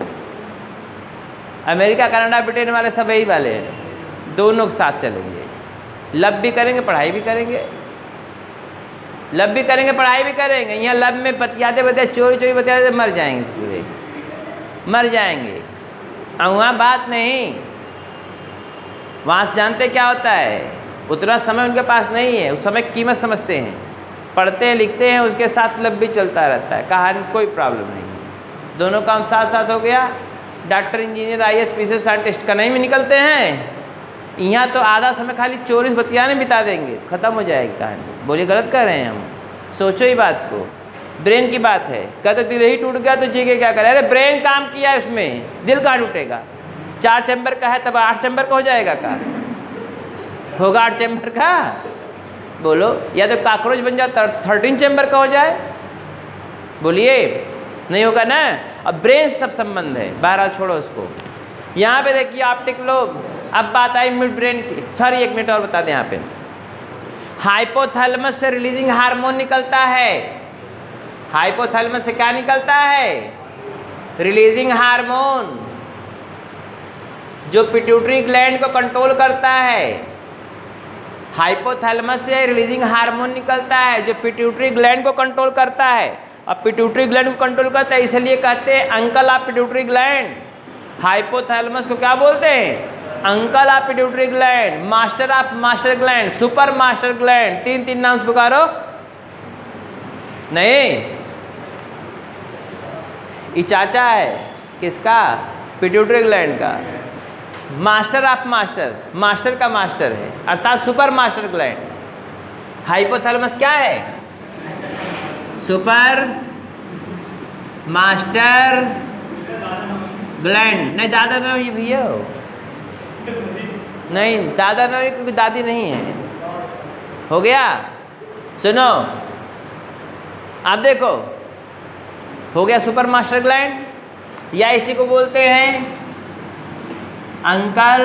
अमेरिका, कनाडा, ब्रिटेन वाले सब यही वाले हैं, दोनों के साथ चलेंगे। लब भी करेंगे, पढ़ाई भी करेंगे। लब भी करेंगे, पढ़ाई भी करेंगे। यहाँ लब में बतियाते बतियाते चोरी चोरी बतियाते मर जाएंगे, पूरे मर जाएंगे। और वहाँ बात नहीं, वहाँ से जानते क्या होता है, उतना समय उनके पास नहीं है, उस समय की कीमत समझते हैं, पढ़ते हैं लिखते हैं, उसके साथ लब भी चलता रहता है, कहानी कोई प्रॉब्लम नहीं। दोनों काम साथ साथ हो गया। Doctor, engineer, IAS, PCS, scientist कहीं भी निकलते हैं। यहाँ तो आधा समय खाली चोरी बतियाने बिता देंगे, ख़त्म हो जाएगी कहानी। बोलिए गलत कर रहे हैं हम? सोचो ही बात को। ब्रेन की बात है, कहते दिल ही टूट गया तो जी के क्या करें? अरे ब्रेन काम किया है उसमें, दिल कहाँ टूटेगा? 4 चैम्बर का है तब 8 चैम्बर का हो जाएगा का? होगा 8 चैम्बर का? बोलो, या तो काकरोच बन जाओ 13 चैम्बर का हो जाए। बोलिए, नहीं होगा ना। अब ब्रेन से सब संबंध है, बहरहाल छोड़ो उसको। यहाँ पे देखिए ऑप्टिक लोब। अब बात आई मिड ब्रेन की। सॉरी, 1 मिनट और बता दें। यहाँ पे हाइपोथैलेमस से रिलीजिंग हार्मोन निकलता है। हाइपोथैलेमस से क्या निकलता है? रिलीजिंग हार्मोन, जो पिट्यूटरी ग्लैंड को कंट्रोल करता है। हाइपोथैलेमस से रिलीजिंग हार्मोन निकलता है जो पिट्यूटरी ग्लैंड को कंट्रोल करता है। अब पिट्यूटरी ग्लैंड को कंट्रोल करता है, इसलिए कहते हैं uncle of pituitary gland. Hypothalamus को क्या बोलते हैं? Uncle of pituitary gland, master of master gland, super master gland. 3 नाम से पुकारो। नहीं, ये चाचा है किसका? पिट्यूटरी ग्लैंड का। मास्टर ऑफ मास्टर, मास्टर का मास्टर है, अर्थात सुपर मास्टर ग्लैंड। हाइपोथैलेमस क्या है? Super master gland. नहीं, दादा नहीं भैया, नहीं दादा नहीं, क्योंकि दादी नहीं है। हो गया? सुनो, आप देखो, हो गया सुपर मास्टर ग्लैंड, या इसी को बोलते हैं अंकल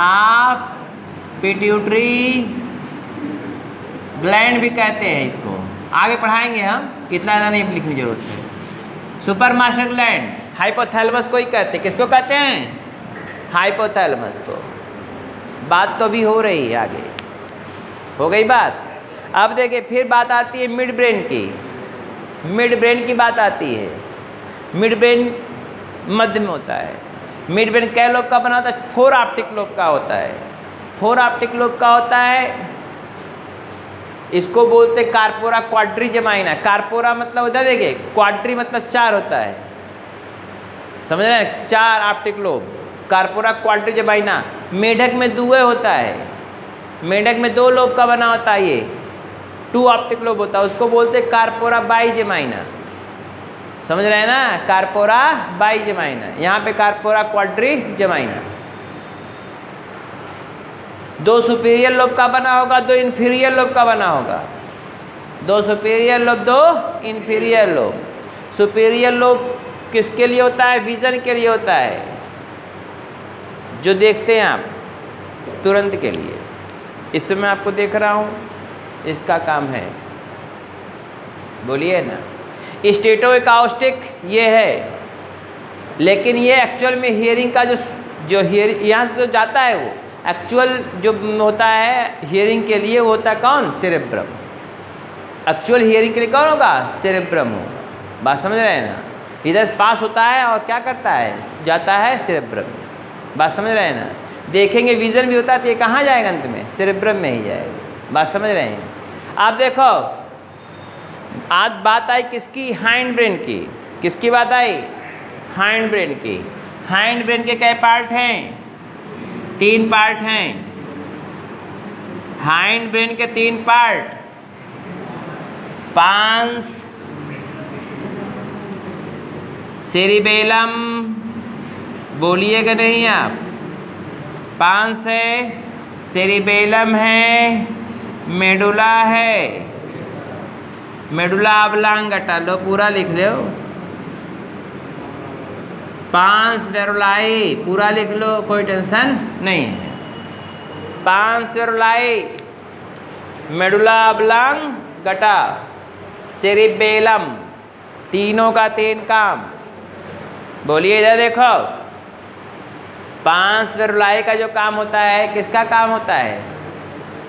ऑफ पिट्यूटरी ग्लैंड भी कहते हैं इसको। आगे पढ़ाएंगे हम, इतना ज़्यादा नहीं लिखने की जरूरत है। सुपर मास्टर ग्लैंड हाइपोथैलेमस को ही कहते हैं। किसको कहते हैं? हाइपोथैलेमस को। बात तो भी हो रही है, आगे हो गई बात। अब देखिए, फिर बात आती है मिड ब्रेन की। मिड ब्रेन की बात आती है। मिड ब्रेन मध्य में होता है। मिड ब्रेन कै लोब का बना होता है? 4 ऑप्टिक लोब का होता है। 4 ऑप्टिक लोब का होता है। इसको बोलते कार्पोरा क्वाड्रिजेमाइना। कार्पोरा मतलब उधर देखिए, क्वाड्री मतलब 4 होता है, समझ रहे हैं? 4 ऑप्टिक लोब, कार्पोरा क्वाड्रिजेमाइना। मेढक में 2 होता है। मेढक में 2 लोब का बना होता है, ये 2 ऑप्टिक लोब होता है, उसको बोलते कार्पोरा बाइजेमाइना। समझ रहे हैं ना? कार्पोरा बाइजेमाइना, यहाँ पे कार्पोरा क्वाड्रिजेमाइना। 2 सुपीरियर लोब का बना होगा, 2 इन्फीरियर लोब का बना होगा। 2 superior lobe, 2 inferior lobe. Superior lobe किसके लिए होता है? विजन के लिए होता है, जो देखते हैं आप तुरंत के लिए। इस समय आपको देख रहा हूँ, इसका काम है। बोलिए ना। स्टेटो एकाउस्टिक ये है, लेकिन ये एक्चुअल में हियरिंग का जो हियरिंग यहाँ से तो जाता है, वो एक्चुअल जो होता है हियरिंग के लिए, वो होता है कौन? सेरेब्रम। एक्चुअल हियरिंग के लिए कौन होगा? सेरेब्रम होगा। बात समझ रहे हैं ना? इधर से पास होता है और क्या करता है? जाता है सेरेब्रम। बात समझ रहे हैं ना? देखेंगे विजन भी होता है, तो ये कहाँ जाएगा? अंत में सेरेब्रम में ही जाएगा। बात समझ रहे हैं? आप देखो, आज बात आई किसकी? हाइंड ब्रेन की। किसकी बात आई? हाइंड ब्रेन की। हाइंड ब्रेन के क्या पार्ट हैं? 3 पार्ट हैं। हाइंड ब्रेन के 3 पार्ट। पांस, सेरिबेलम, बोलिएगा नहीं आप? पांस है, सेरिबेलम है, मेडुला है, मेडुला ऑब्लांगेटा। लो पूरा लिख लो, पांस वेरुलाई पूरा लिख लो, कोई टेंशन नहीं है। पांस वेरुलाई, मेडुला ऑब्लांगेटा, सेरिबेलम, तीनों का तीन काम। बोलिए इधर देखो, पांस वेरुलाई का जो काम होता है, किसका काम होता है?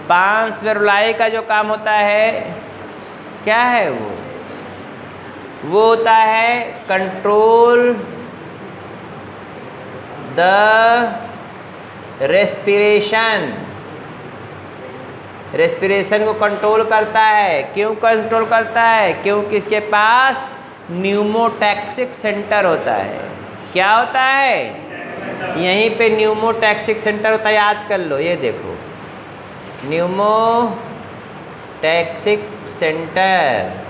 पांस वेरुलाई का जो काम होता है, क्या है वो होता है कंट्रोल द रेस्पिरेशन। रेस्पिरेशन को कंट्रोल करता है। क्यों कंट्रोल करता है? क्योंकि इसके पास न्यूमोटैक्सिक सेंटर होता है। क्या होता है? यहीं पे न्यूमोटैक्सिक सेंटर होता है, याद कर लो। ये देखो, न्यूमोटैक्सिक सेंटर।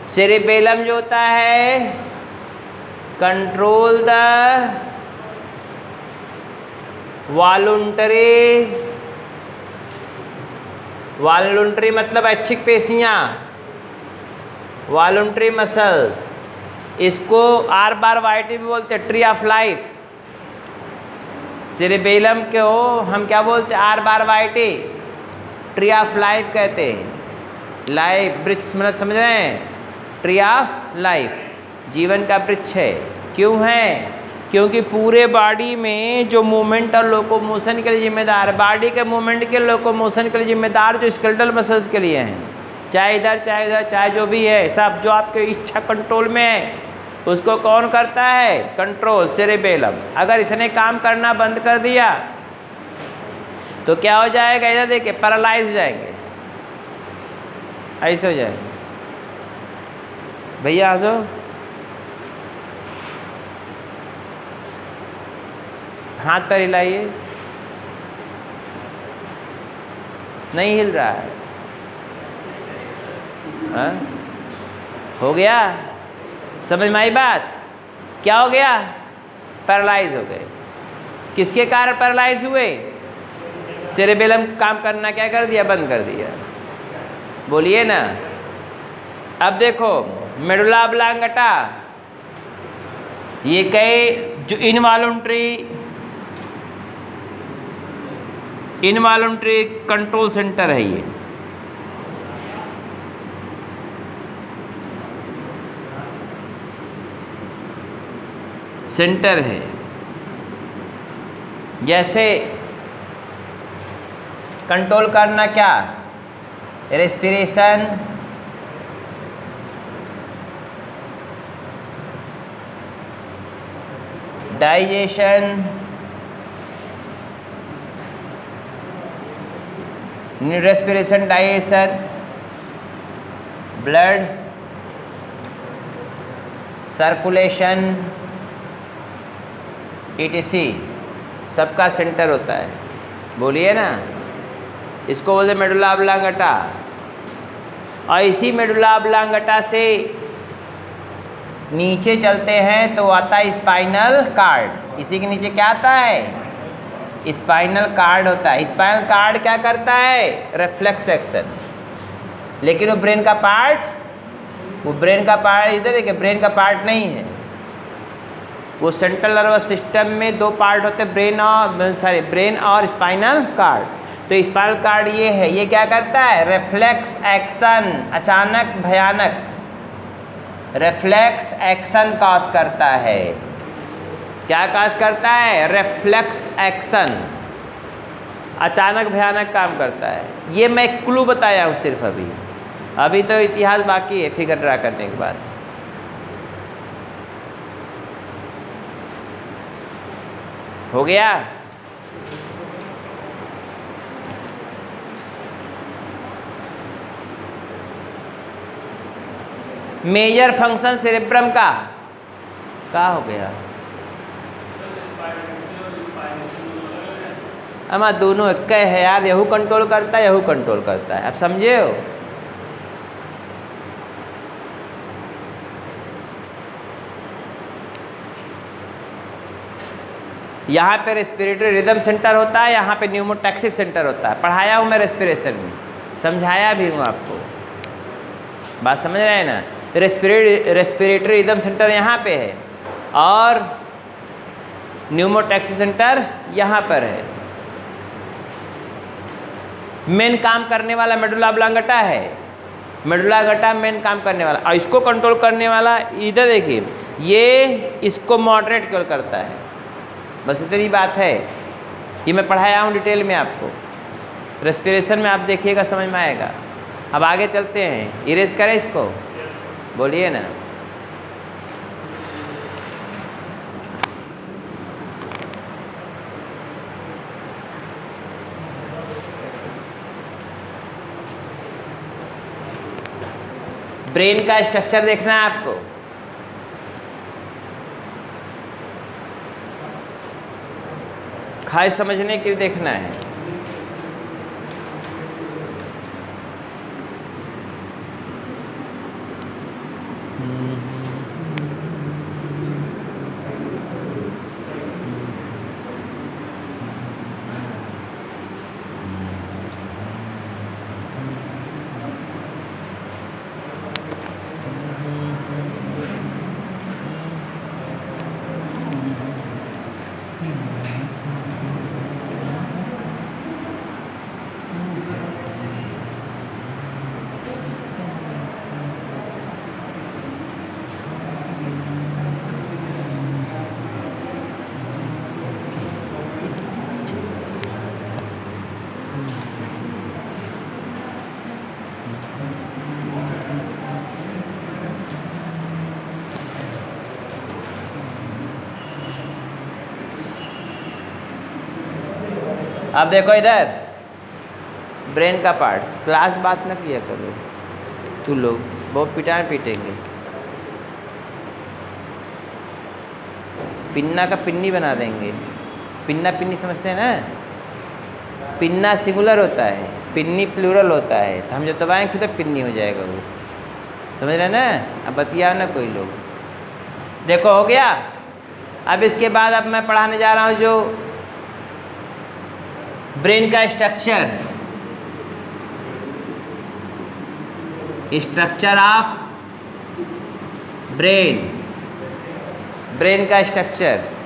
सेरिबेलम जो होता है कंट्रोल द वॉलुंटरी मतलब ऐच्छिक पेशियाँ, वॉलुंटरी मसल्स। इसको आर बार वाई टी भी बोलते हैं, ट्री ऑफ लाइफ। सेरिबेलम को हम क्या बोलते हैं? Arbor vitae, tree of life कहते हैं। लाइफ वृक्ष मतलब समझ रहे हैं? ट्री ऑफ लाइफ जीवन का वृक्ष है। क्यों है? क्योंकि पूरे बॉडी में जो मूवमेंट और लोकोमोशन के लिए जिम्मेदार, बॉडी के मूवमेंट के लोकोमोशन के लिए जिम्मेदार जो स्केलेटल मसल्स के लिए हैं, चाहे इधर चाहे उधर चाहे जो भी है, सब जो आपके इच्छा कंट्रोल में है, उसको कौन करता है? Control cerebellum. अगर इसने काम करना बंद कर दिया तो क्या हो जाएगा? इधर देखिए, पैरालाइज हो जाएंगे, ऐसे हो जाएंगे। भैया आ जाओ, हाथ पैर हिलाइए। नहीं हिल रहा है। हाँ? हो गया? समझ में आई बात? क्या हो गया? पैरालाइज हो गए। किसके कारण पैरालाइज हुए? सेरिबेलम काम करना क्या कर दिया? बंद कर दिया। बोलिए ना। अब देखो, मेडुला ऑब्लांगेटा, ये कई जो इनवॉलुंटरी कंट्रोल सेंटर है, ये सेंटर है। जैसे कंट्रोल करना क्या? Respiration, digestion, respiration, digestion, blood circulation, ETC सबका सेंटर होता है। बोलिए ना। इसको बोलते मेडुला ऑब्लांगेटा। और इसी मेडुला ऑब्लांगेटा से नीचे चलते हैं तो आता है स्पाइनल कार्ड। इसी के नीचे क्या आता है? स्पाइनल कार्ड होता है। स्पाइनल कार्ड क्या करता है? Reflex action. लेकिन वो ब्रेन का पार्ट इधर देखिए, ब्रेन का पार्ट नहीं है। वो सेंट्रल नर्वस सिस्टम में दो पार्ट होते हैं, ब्रेन और स्पाइनल कार्ड। तो स्पाइनल कार्ड ये है, ये क्या करता है? रिफ्लेक्स एक्शन, अचानक भयानक रिफ्लेक्स एक्शन कॉज करता है। क्या कॉज करता है? रिफ्लेक्स एक्शन, अचानक भयानक काम करता है। ये मैं एक क्लू बताया हूँ सिर्फ। अभी तो इतिहास बाकी है फिगर ड्रा करने के बाद। हो गया? मेजर फंक्शन सेरेब्रम का हो गया? अमा दोनों एक है यार, यहू कंट्रोल करता है, यहू कंट्रोल करता है। आप समझे हो? यहाँ पे रेस्पिरेटरी रिदम सेंटर होता है, यहाँ पे न्यूमोटैक्सिक सेंटर होता है। पढ़ाया हूँ मैं रेस्पिरेशन में, समझाया भी हूँ आपको। बात समझ रहे हैं ना? रेस्पिरेटरी रिदम सेंटर यहाँ पे है और न्यूमोटैक्सिक सेंटर यहाँ पर है। मेन काम करने वाला मेडुला ऑब्लांगेटा है। मेडुला ऑब्लांगेटा मेन काम करने वाला, और इसको कंट्रोल करने वाला इधर देखिए, ये इसको मॉडरेट करता है। बस इतनी बात है, ये मैं पढ़ाया हूँ डिटेल में आपको। रेस्पिरेशन में आप देखिएगा, समझ में आएगा। अब आगे चलते हैं, इरेज करें इसको, बोलिए ना। ब्रेन का स्ट्रक्चर देखना है आपको। खास समझने के लिए देखना है। अब देखो इधर, ब्रेन का पार्ट। क्लास बात ना किया करो, तू लोग बहुत पिटान पीटेंगे। पिन्ना का पिन्नी बना देंगे। पिन्ना पिन्नी समझते हैं ना? पिन्ना सिंगुलर होता है, पिन्नी प्लूरल होता है, तो हम जब दबाएंगे तो पिन्नी हो जाएगा वो। समझ रहे ना? अब बतिया ना कोई लोग। देखो हो गया। अब इसके बाद अब मैं पढ़ाने जा रहा हूँ जो ब्रेन का structure, structure of brain, brain का स्ट्रक्चर।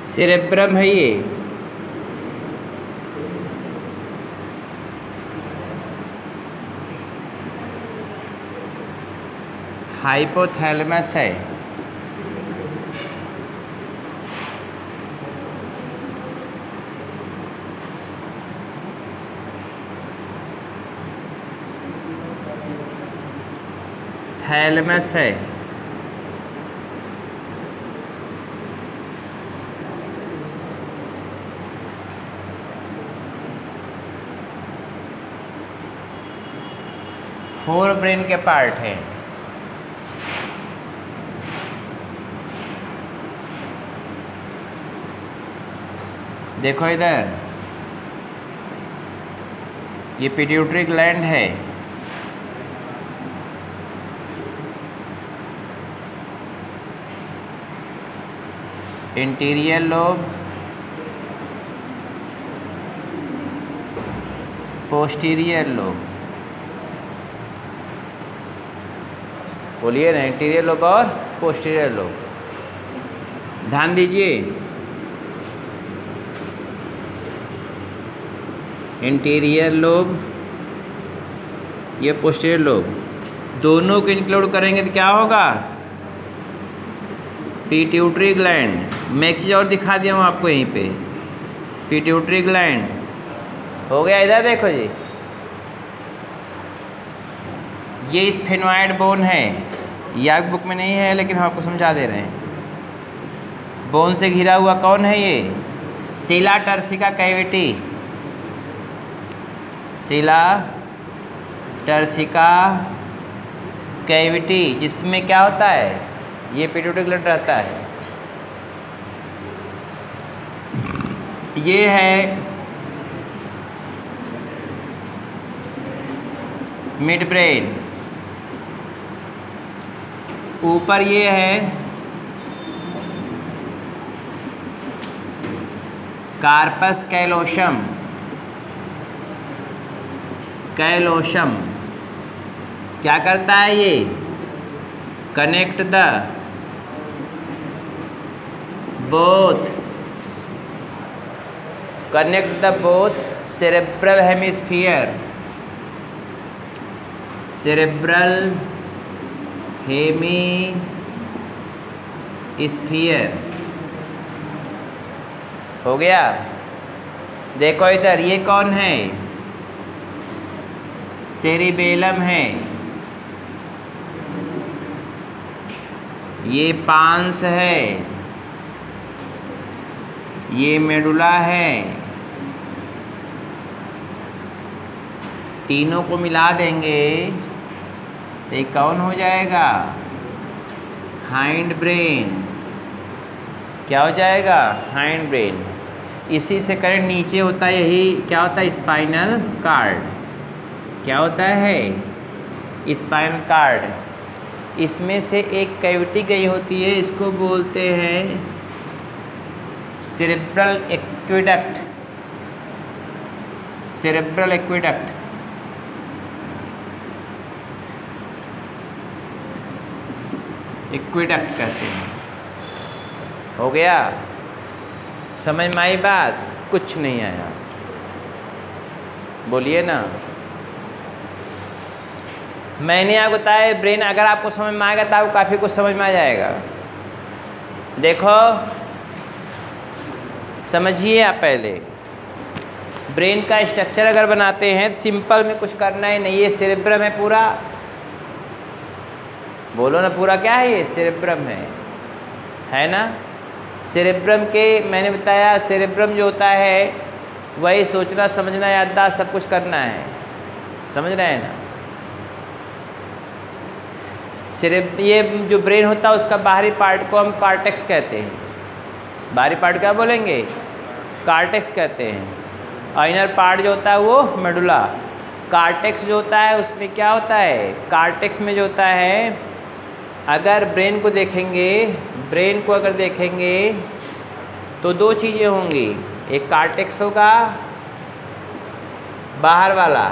सेरेब्रम है ये। हाइपोथैलेमस है। थैलेमस है। फोर ब्रेन के पार्ट हैं। देखो इधर, ये पिट्यूटरी ग्लैंड है। Interior lobe, posterior lobe. बोलिए ना, इंटीरियर लोब और पोस्टीरियर लोब। ध्यान दीजिए, इंटीरियर लोब, ये पोस्टीरियर लोब, दोनों को इंक्लूड करेंगे तो क्या होगा? Pituitary gland. मैं एक चीज़ और दिखा दिया हूँ आपको यहीं पे, पिट्यूटरी ग्लैंड हो गया। इधर देखो जी, ये स्फेनॉइड बोन है। ये आपकी बुक में नहीं है लेकिन हम आपको समझा दे रहे हैं। बोन से घिरा हुआ कौन है ये? सीला टर्सिका कैविटी। सीला टर्सिका कैविटी, जिसमें क्या होता है? ये पिट्यूटरी ग्लैंड रहता है। ये है मिड ब्रेन। ऊपर ये है कार्पस कैलोशम। कैलोशम क्या करता है? ये connect the both cerebral hemisphere. Cerebral hemisphere हो गया। देखो इधर, ये कौन है? सेरिबेलम है। ये पांस है। ये मेडुला है। तीनों को मिला देंगे तो ये कौन हो जाएगा? Hind brain. क्या हो जाएगा? Hind brain. इसी से करेंट नीचे होता है, यही क्या होता है? Spinal cord. क्या होता है? Spinal cord. इसमें से एक कैविटी गई होती है, इसको बोलते हैं cerebral aqueduct. Cerebral aqueduct. Aqueduct कहते हैं। हो गया? समझ में आई बात? कुछ नहीं आया बोलिए ना। मैंने आपको बताया, ब्रेन अगर आपको समझ में आएगा तो आपको काफ़ी कुछ समझ में आ जाएगा। देखो समझिए आप, पहले ब्रेन का स्ट्रक्चर अगर बनाते हैं तो सिंपल में कुछ करना ही नहीं। ये सेरेब्रम है पूरा, बोलो ना, पूरा क्या है? ये सेरेब्रम है ना। सेरेब्रम के मैंने बताया, सेरेब्रम जो होता है वही सोचना, समझना, याददाश्त सब कुछ करना है। समझ रहे हैं ना? ये जो ब्रेन होता है उसका बाहरी पार्ट को हम कॉर्टेक्स कहते हैं। बाहरी पार्ट क्या बोलेंगे? कार्टेक्स कहते हैं। और इनर पार्ट जो होता है वो मेडुला। कार्टेक्स जो होता है उसमें क्या होता है? कार्टेक्स में जो होता है, अगर ब्रेन को देखेंगे, ब्रेन को अगर देखेंगे तो दो चीज़ें होंगी। एक कार्टेक्स होगा बाहर वाला,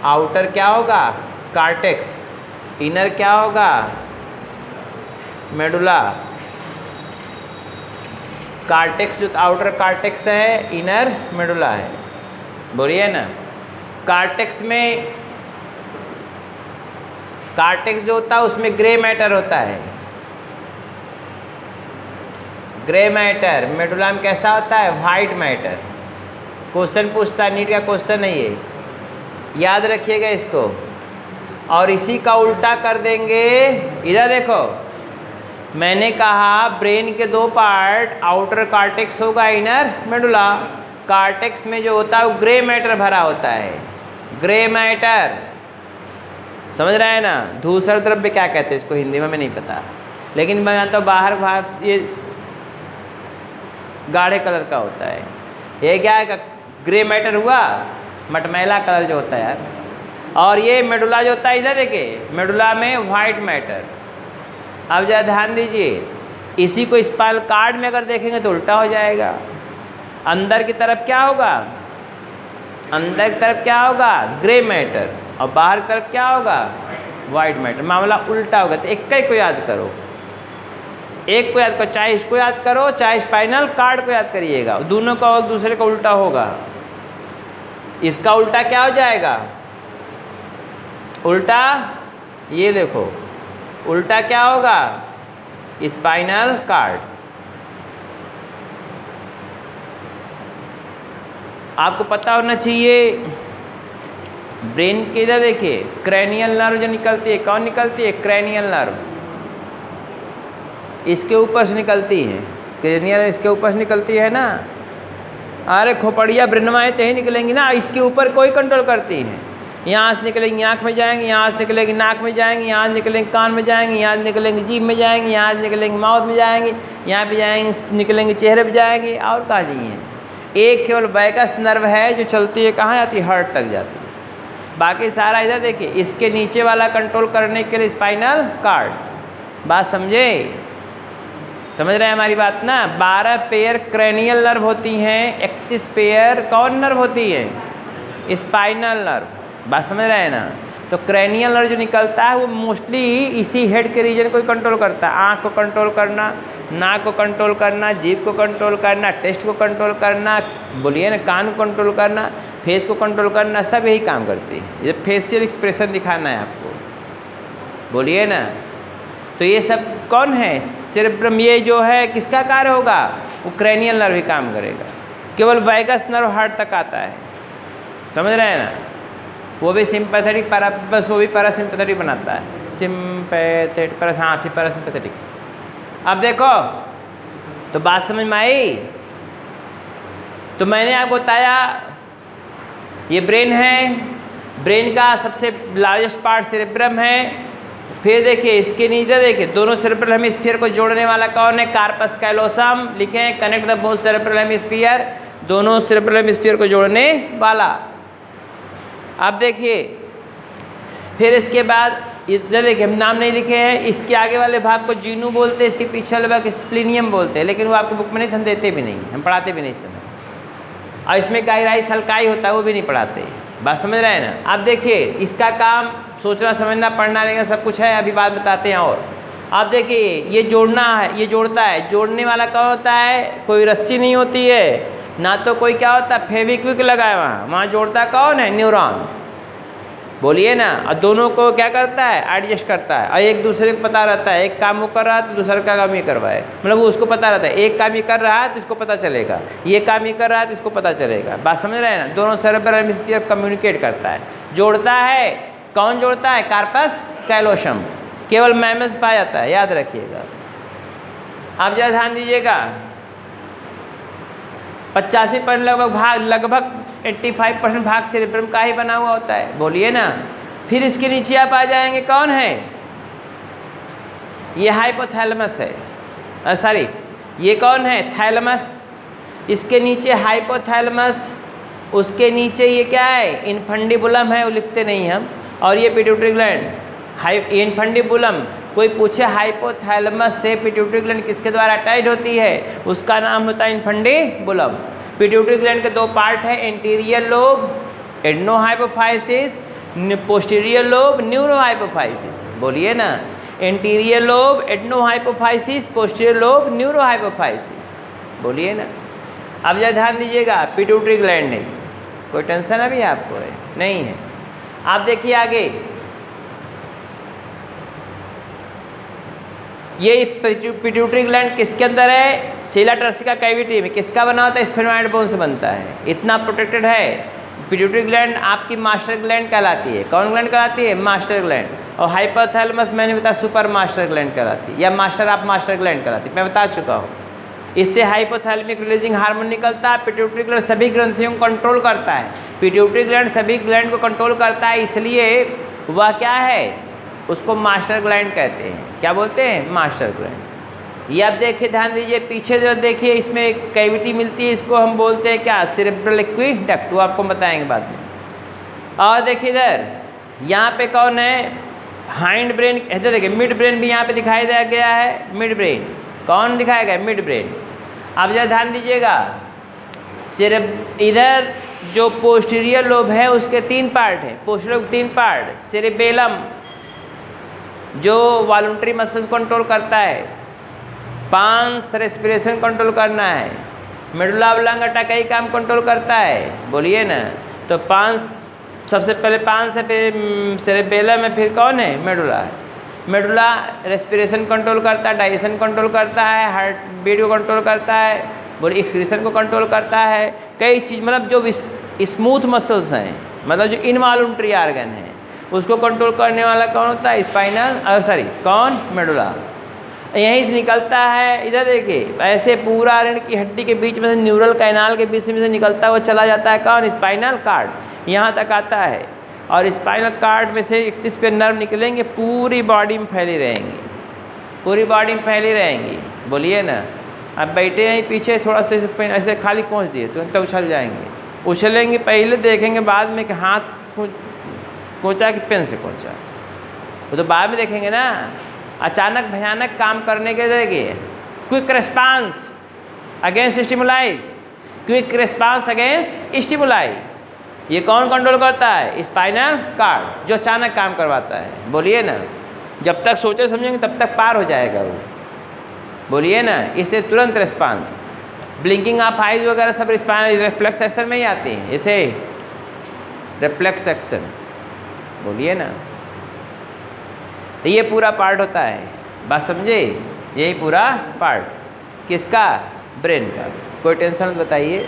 आउटर क्या होगा? कार्टेक्स। इनर क्या होगा? मेडुला। कार्टेक्स जो आउटर कार्टेक्स है, इनर मेडुला है। बोलिए ना। कार्टेक्स में, कार्टेक्स जो होता है उसमें ग्रे मैटर होता है, ग्रे मैटर। मेडुला में कैसा होता है? White matter. क्वेश्चन पूछता है, नीट का क्वेश्चन है ये, याद रखिएगा इसको। और इसी का उल्टा कर देंगे, इधर देखो, मैंने कहा ब्रेन के दो पार्ट, आउटर कार्टेक्स होगा, इनर मेडुला। कार्टेक्स में जो होता है वो ग्रे मैटर भरा होता है, ग्रे मैटर। समझ रहे हैं ना? धूसर द्रव्य क्या कहते हैं इसको हिंदी में, मैं नहीं पता, लेकिन मैं जानता हूँ बाहर भाग ये गाढ़े कलर का होता है। ये क्या है? ग्रे मैटर हुआ, मटमैला कलर जो होता है यार। और ये मेडुला जो होता है, इधर देखिए, मेडुला में वाइट मैटर। अब जरा ध्यान दीजिए, इसी को स्पाइनल कॉर्ड में अगर देखेंगे तो उल्टा हो जाएगा। अंदर की तरफ क्या होगा? अंदर की तरफ क्या होगा? Grey matter. और बाहर की तरफ क्या होगा? White matter. मामला उल्टा होगा। तो एक को याद करो, एक को याद करो, चाहे इसको याद करो चाहे स्पाइनल कॉर्ड को याद करिएगा, दोनों का एक दूसरे का उल्टा होगा। इसका उल्टा क्या हो जाएगा? उल्टा ये देखो, उल्टा क्या होगा? Spinal cord. आपको पता होना चाहिए, ब्रेन के इधर देखिए, क्रैनियल नर्व जो निकलती है, कौन निकलती है? Cranial nerve. इसके ऊपर से निकलती है, क्रैनियल इसके ऊपर से निकलती है ना। अरे खोपड़िया ब्रेनवाएँ तो ही निकलेंगी ना, इसके ऊपर कोई कंट्रोल करती है। यहाँ से निकलेंगी आँख में जाएंगी, यहाँ से निकलेंगी नाक में जाएंगी, यहाँ से निकलेंगी कान में जाएंगी, यहाँ से निकलेंगी जीभ में जाएंगी, यहाँ से निकलेंगी माउथ में जाएंगी, यहाँ पे जाएंगी, निकलेंगी चेहरे पे जाएंगी, और कहाँ जाइए। एक केवल वैगस नर्व है जो चलती है, कहाँ जाती है? हार्ट तक जाती है। बाकी सारा इधर देखिए, इसके नीचे वाला कंट्रोल करने के लिए स्पाइनल कॉर्ड। बात समझे? समझ रहे हैं हमारी बात ना? 12 पेयर क्रैनियल नर्व होती हैं, 31 पेयर कौन नर्व होती है? Spinal nerve. बात समझ रहे हैं ना? तो क्रैनियल नर्व जो निकलता है वो मोस्टली इसी हेड के रीजन को कंट्रोल करता है। आँख को कंट्रोल करना, नाक को कंट्रोल करना, जीभ को कंट्रोल करना, टेस्ट को कंट्रोल करना, बोलिए ना, कान को कंट्रोल करना, फेस को कंट्रोल करना, सब यही काम करती है। ये फेशियल एक्सप्रेशन दिखाना है आपको, बोलिए ना। तो ये सब कौन है? सेरेब्रम। ये जो है किसका कार्य होगा? वो क्रैनियल नर्व ही काम करेगा। केवल वैगस नर्व हार्ट तक आता है। समझ रहे हैं ना? वो भी सिंपैथेटिक पैरा, बस वो भी पैरासिम्पैथेटिक बनाता है। सिंपैथेटिक पैरा, हाँ ठीक, पैरासिम्पैथेटिक। अब देखो, तो बात समझ में आई? तो मैंने आपको बताया ये ब्रेन है, ब्रेन का सबसे लार्जेस्ट पार्ट सेरेब्रम है। फिर देखिए इसके नीचे देखिए, दोनों सेरेब्रल हेमिस्फीयर को जोड़ने वाला कौन है? Corpus callosum. लिखे हैं, connect the both cerebral hemisphere, दोनों सेरेब्रल हेमिस्फीयर को जोड़ने वाला। अब देखिए, फिर इसके बाद इधर देखिए, हम नाम नहीं लिखे हैं, इसके आगे वाले भाग को जीनू बोलते हैं, इसके पीछे वाले भाग स्प्लीनियम बोलते हैं, लेकिन वो आपको बुक में नहीं, हम देते भी नहीं, हम पढ़ाते भी नहीं इस समय। और इसमें गाइराइज हल्काई होता है, वो भी नहीं पढ़ाते। बात समझ रहे हैं ना? अब देखिए, इसका काम सोचना समझना पढ़ना लेना सब कुछ है, अभी बात बताते हैं। और अब देखिए, ये जोड़ना है, ये जोड़ता है। जोड़ने वाला कौन होता है? कोई रस्सी नहीं होती है ना, तो कोई क्या होता है? फेविक्विक लगाए वहाँ जोड़ता कौन है? न्यूरॉन। बोलिए ना। और दोनों को क्या करता है? एडजस्ट करता है। और एक दूसरे को पता रहता है, एक काम वो कर रहा है तो दूसरा का काम ये करवाए, मतलब वो उसको पता रहता है, एक काम ये कर रहा है तो इसको पता चलेगा, ये काम ये कर रहा है तो इसको पता चलेगा। बात समझ रहे हैं ना? दोनों सेरेब्रल हेमिस्फीयर कम्युनिकेट करता है, जोड़ता है। कौन जोड़ता है? Corpus callosum. केवल मैमल्स में पाया जाता है, याद रखिएगा। आप ज़रा ध्यान दीजिएगा, 85% लगभग 85% भाग सेरेब्रम का ही बना हुआ होता है। बोलिए ना। फिर इसके नीचे आप आ जाएंगे, कौन है? ये हाइपोथैलेमस है, सॉरी ये कौन है? थैलेमस। इसके नीचे हाइपोथैलेमस, उसके नीचे ये क्या है? इनफंडिबुलम है, वो लिखते नहीं हम। और ये पिट्यूटरी ग्लैंड इनफंडिबुलम। कोई पूछे हाइपोथैलेमस से पिट्यूटरी ग्लैंड किसके द्वारा अटैच होती है, उसका नाम होता है इनफंडिबुलम। पिट्यूटरी ग्लैंड के दो पार्ट है, anterior lobe adenohypophysis, posterior lobe neurohypophysis. बोलिए ना, anterior lobe adenohypophysis, posterior lobe neurohypophysis. बोलिए ना। अब जरा ध्यान दीजिएगा, पिट्यूटरी ग्लैंड नहीं, कोई टेंशन अभी आपको है नहीं है। आप देखिए आगे, ये पिट्यूटरी ग्लैंड किसके अंदर है? सीला टर्सिका कैविटी में। किसका बना होता है? स्फेनोइड बोन से बनता है, इतना प्रोटेक्टेड है। पिट्यूटरी ग्लैंड आपकी मास्टर ग्लैंड कहलाती है। कौन ग्लैंड कहलाती है? Master gland. और हाइपोथैलेमस मैंने बताया सुपर मास्टर ग्लैंड कहलाती है, या मास्टर ऑफ मास्टर ग्लैंड कहलाती है, मैं बता चुका हूँ। इससे हाइपोथैलेमिक रिलीजिंग हार्मोन निकलता है। पिट्यूटरी ग्लैंड सभी ग्रंथियों को कंट्रोल करता है। पिट्यूटरी ग्लैंड सभी ग्लैंड को कंट्रोल करता है, इसलिए वह क्या है? उसको मास्टर ग्लैंड कहते हैं। क्या बोलते हैं? Master gland. ये आप देखिए, ध्यान दीजिए, पीछे जो देखिए इसमें एक कैविटी मिलती है, इसको हम बोलते हैं क्या? सेरेब्रल एक्वीडक्ट। वो आपको बताएंगे बाद में। और देखिए इधर, यहाँ पे कौन है? Hind brain. इधर देखिए, मिड ब्रेन भी यहाँ पे दिखाई दिया गया है। मिड ब्रेन कौन दिखाया गया? Mid brain. अब जरा ध्यान दीजिएगा, इधर जो पोस्टीरियर लोब है उसके 3 पार्ट है। पोस्टीरियर लोब 3 पार्ट, सेरेबेलम जो वॉलंटरी मसल्स कंट्रोल करता है, पांस रेस्पिरेशन कंट्रोल करना है, मेडुला ऑब्लांगेटा कई काम कंट्रोल करता है। बोलिए ना। तो पांस, सबसे पहले पांस है, फिर सेरेबेलम है, फिर कौन है? मेडुला। मेडुला रेस्पिरेशन कंट्रोल करता है, डाइजेशन कंट्रोल करता है, हार्ट बीट को कंट्रोल करता है, बोली एक्सक्रीशन को कंट्रोल करता है, कई चीज़, मतलब जो स्मूथ मसल्स हैं, मतलब जो इनवॉलंटरी आर्गन है, उसको कंट्रोल करने वाला कौन होता है? स्पाइनल कौन? मेडुला। यहीं से निकलता है। इधर देखिए, ऐसे पूरा रीढ़ की हड्डी के बीच में से, न्यूरल कैनाल के बीच में से निकलता हुआ चला जाता है कौन? Spinal cord. यहाँ तक आता है, और स्पाइनल कार्ड में से 31 पे नर्व निकलेंगे, पूरी बॉडी में फैली रहेंगी, पूरी बॉडी में फैली रहेंगी। बोलिए ना। अब बैठे हैं पीछे, थोड़ा सा ऐसे खाली पहुँच दिए तो उछल जाएंगे, उछलेंगे, पहले देखेंगे बाद में कि हाथ कोचा कि पेन से कोचा, वो तो बाद में देखेंगे ना। अचानक भयानक काम करने के देखिए, quick response against stimuli, quick response against stimuli, ये कौन कंट्रोल करता है? स्पाइनल कार्ड, जो अचानक काम करवाता है। बोलिए ना। जब तक सोचे समझेंगे तब तक पार हो जाएगा वो। बोलिए ना। इससे तुरंत रेस्पॉन्स, ब्लिंकिंग ऑफ आइज वगैरह सब स्पाइनल रिफ्लेक्स एक्शन में ही आती हैं, इसे रिफ्लेक्स एक्शन। बोलिए ना। तो ये पूरा पार्ट होता है, बात समझे? यही पूरा पार्ट किसका? ब्रेन का। कोई टेंशन मत बताइए।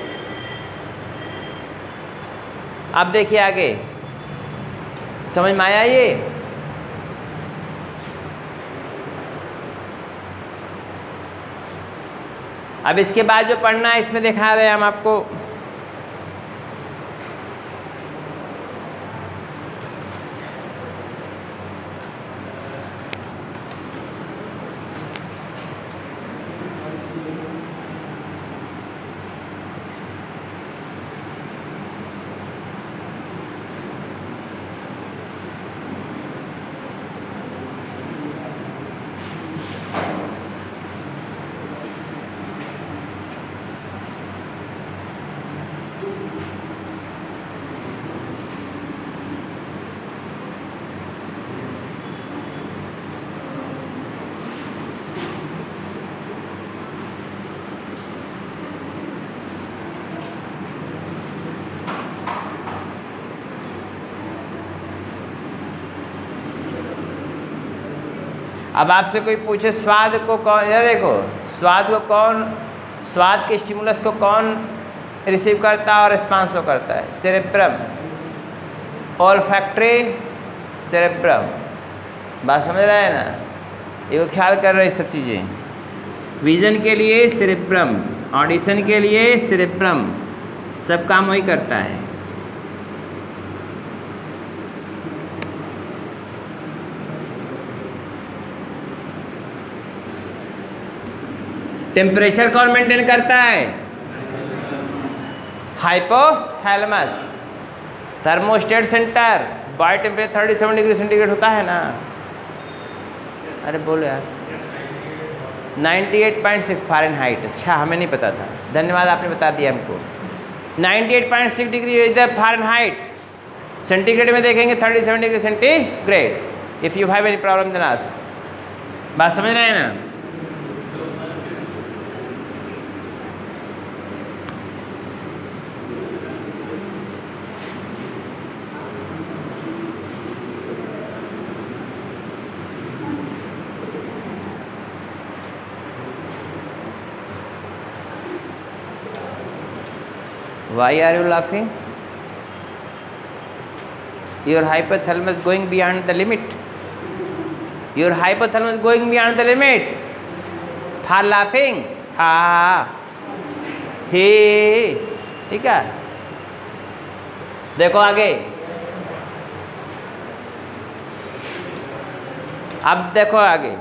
आप देखिए आगे, समझ में आया ये? अब इसके बाद जो पढ़ना है इसमें दिखा रहे हैं हम आपको। अब आपसे कोई पूछे स्वाद को कौन, या देखो स्वाद को कौन, स्वाद के स्टिमुलस को कौन रिसीव करता है और रिस्पांस को करता है? Cerebrum, olfactory cerebrum. बात समझ रहे हैं ना? ये ख्याल कर रहे सब चीज़ें। विज़न के लिए सेरेब्रम, ऑडिशन के लिए सेरेब्रम, सब काम वही करता है। टेम्परेचर कौन मेंटेन करता है? Hypothalamus. Thermostat centre, body temperature 37 degree centigrade होता है ना। अरे बोलो यार। 98.6 फ़ारेनहाइट। अच्छा, हमें नहीं पता था, धन्यवाद आपने बता दिया हमको। 98.6 degree is the Fahrenheit. Centigrade में देखेंगे 37 degree centigrade. If you have any problem then ask. बात समझ रहे हैं ना? Why are you laughing? Your hypothalamus going beyond the limit. Your hypothalamus going beyond the limit. For laughing. Ha. He. ठीक है? देखो आगे। अब देखो आगे।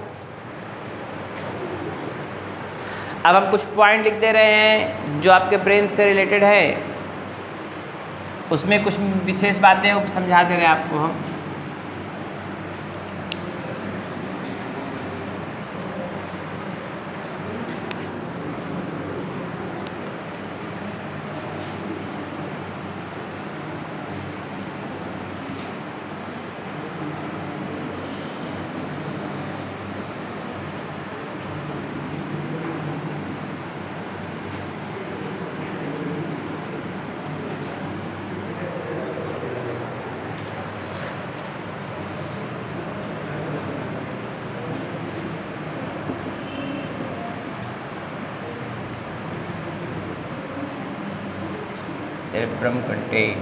अब हम कुछ पॉइंट लिख दे रहे हैं जो आपके ब्रेन से रिलेटेड है, उसमें कुछ विशेष बातें समझा दे रहे हैं आपको हम। cerebrum contain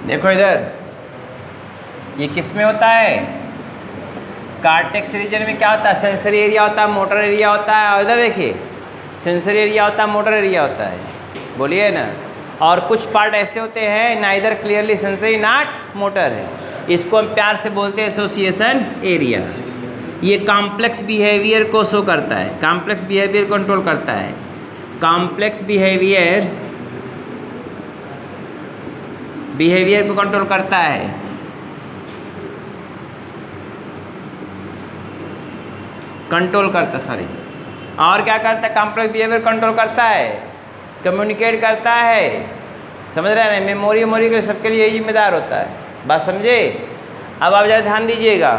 देखो इधर, ये किस में होता है? कार्टेक्स रीजन में क्या होता है? सेंसरी एरिया होता है, मोटर एरिया होता है। और इधर देखिए, सेंसरी एरिया होता है, मोटर एरिया होता है। बोलिए ना। और कुछ पार्ट ऐसे होते हैं neither clearly sensory not motor है, इसको हम प्यार से बोलते हैं एसोसिएशन एरिया। ये कॉम्प्लेक्स बिहेवियर को शो करता है, कॉम्प्लेक्स बिहेवियर कंट्रोल करता है। कॉम्प्लेक्स बिहेवियर को कंट्रोल करता है। सॉरी। और क्या करता है? कॉम्प्लेक्स बिहेवियर कंट्रोल करता है, कम्युनिकेट करता है। समझ रहे हैं ना? मेमोरी के सबके लिए यही जिम्मेदार होता है। बात समझे? अब आप ज़रा ध्यान दीजिएगा,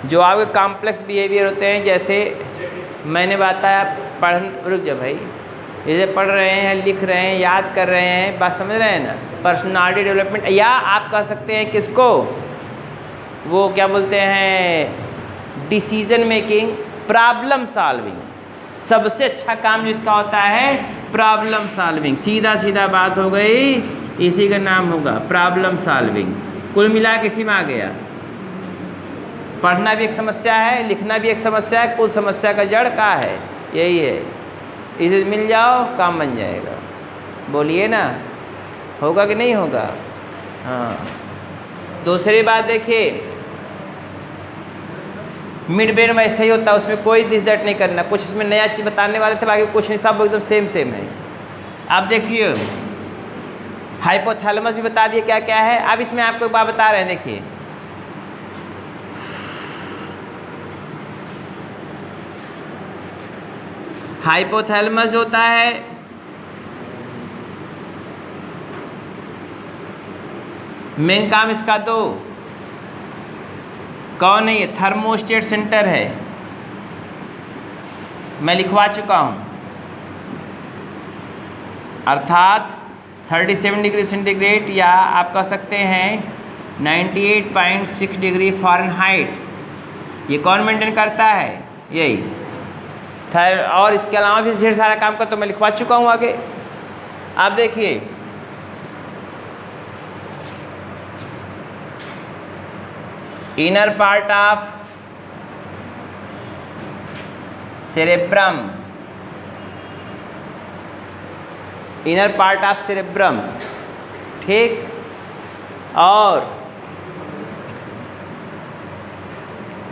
जो आपके कॉम्प्लेक्स बिहेवियर होते हैं, जैसे मैंने बताया रुक जा भाई, इसे पढ़ रहे हैं, लिख रहे हैं, याद कर रहे हैं। बात समझ रहे हैं ना? पर्सनालिटी डेवलपमेंट, या आप कह सकते हैं किसको, वो क्या बोलते हैं, डिसीजन मेकिंग, प्रॉब्लम सॉल्विंग। सबसे अच्छा काम जिसका होता है प्रॉब्लम सॉल्विंग। सीधा बात हो गई, इसी का नाम होगा प्रॉब्लम सॉल्विंग। कुल मिला के इसी में आ गया। पढ़ना भी एक समस्या है, लिखना भी एक समस्या है, कुल समस्या का जड़ क्या है? यही है। इसे मिल जाओ, काम बन जाएगा। बोलिए ना, होगा कि नहीं होगा? हाँ। दूसरी बात देखिए, मिड ब्रेन वैसे ही होता है, उसमें कोई दिस दैट नहीं करना। कुछ इसमें नया चीज़ बताने वाले थे, बाकी कुछ नहीं, सब एकदम सेम है। अब देखिए हाइपोथैलेमस भी बता दिए क्या क्या है। अब इसमें आपको एक बात बता रहे हैं, देखिए हाइपोथैलेमस होता है मेन काम इसका तो कौन है, ये थर्मोस्टेट सेंटर है, मैं लिखवा चुका हूँ, अर्थात 37 डिग्री सेंटीग्रेड या आप कह सकते हैं 98.6 डिग्री फ़ारेनहाइट, ये कौन मेंटेन करता है, यही और इसके अलावा भी ढेर सारा काम का तो मैं लिखवा चुका हूँ आगे। आप देखिए inner part of cerebrum, inner part of cerebrum, ठीक, और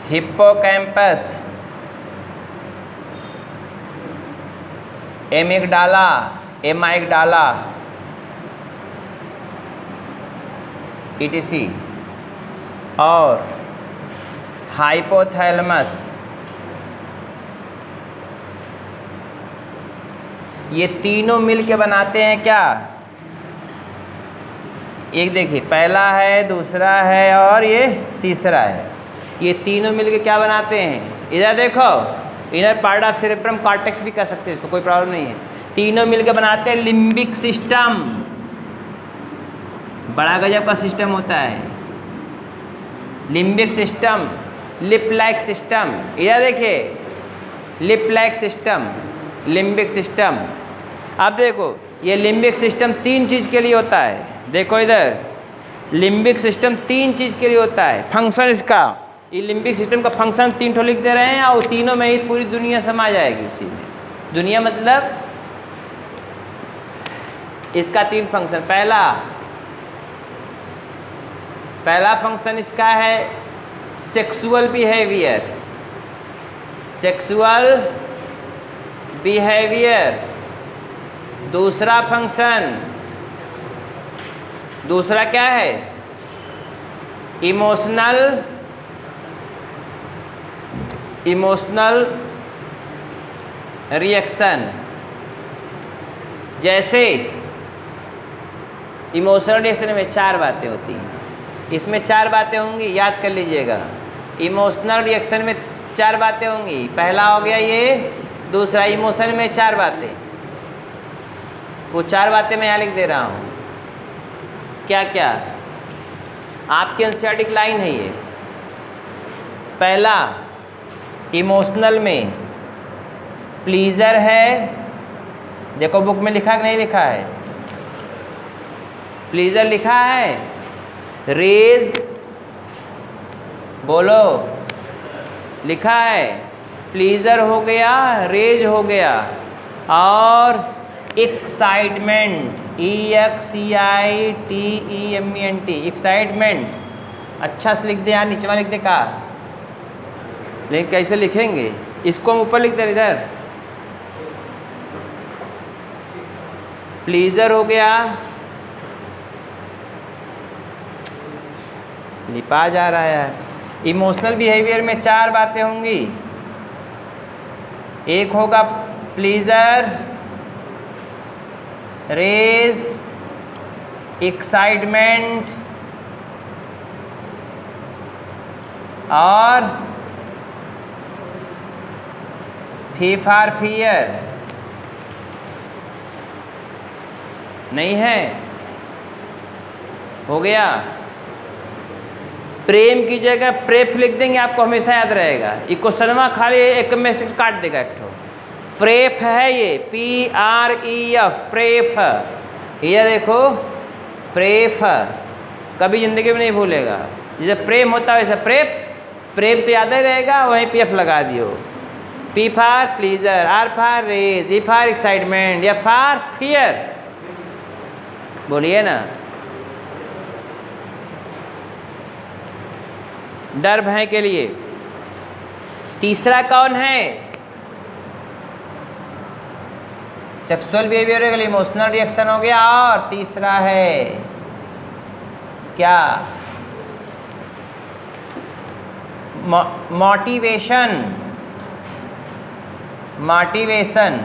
हिप्पोकैम्पस, एमिगडाला, एमाइगडाला etc, और हाइपोथैलेमस, ये तीनों मिल के बनाते हैं क्या, एक देखिए पहला है, दूसरा है और ये तीसरा है, ये तीनों मिल के क्या बनाते हैं, इधर देखो inner part of cerebrum cortex भी कह सकते हैं इसको, कोई प्रॉब्लम नहीं है, तीनों मिलकर बनाते हैं लिम्बिक सिस्टम, बड़ा गजब का सिस्टम होता है limbic system, lip like system, इधर देखिए lip like system, limbic system. अब देखो ये लिम्बिक सिस्टम तीन चीज़ के लिए होता है, देखो इधर लिम्बिक सिस्टम तीन चीज़ के लिए होता है, फंक्शन इसका, ये लिम्बिक सिस्टम का फंक्शन तीन ठो लिख दे रहे हैं और तीनों में ही पूरी दुनिया समा जाएगी उसी में, दुनिया मतलब इसका तीन फंक्शन, पहला फंक्शन इसका है सेक्सुअल बिहेवियर, सेक्सुअल बिहेवियर, दूसरा फंक्शन, दूसरा क्या है, इमोशनल रिएक्शन, जैसे इमोशनल रिएक्शन में चार बातें होती हैं, इसमें चार बातें होंगी, याद कर लीजिएगा, इमोशनल रिएक्शन में चार बातें होंगी, पहला हो गया ये, दूसरा इमोशन में चार बातें, वो चार बातें मैं यहाँ लिख दे रहा हूँ, क्या क्या आपके एनसीईआरटी लाइन है ये, पहला इमोशनल में प्लीज़र है, देखो बुक में लिखा कि नहीं लिखा है, प्लीज़र लिखा है, रेज बोलो लिखा है, प्लीज़र हो गया, रेज हो गया, और एक्साइटमेंट, EXCITEMENT, एक्साइटमेंट, अच्छा से लिख दे यार, नीचे लिख दे का, लेकिन कैसे लिखेंगे इसको, हम ऊपर लिख दे इधर, प्लीज़र हो गया, लिपा जा रहा है यार, इमोशनल बिहेवियर में चार बातें होंगी, एक होगा प्लीज़र, रेज, एक्साइटमेंट और फीफार फियर, नहीं है, हो गया, प्रेम की जगह प्रेफ लिख देंगे, आपको हमेशा याद रहेगा, ये क्वेश्चनवा खाली एक में से काट देगा एक ठो, प्रेफ है ये, PREF, प्रेफ, ये देखो प्रेफ, कभी ज़िंदगी में नहीं भूलेगा, जैसे प्रेम होता है वैसे प्रेफ, प्रेम तो याद ही रहेगा, वहीं PF लगा दियो, P for pleasure, R for rage, E for excitement, F for fear, बोलिए ना, डर भय के लिए। तीसरा कौन है, सेक्सुअल बिहेवियर हो गया, इमोशनल रिएक्शन हो गया, और तीसरा है क्या, मोटिवेशन, मोटिवेशन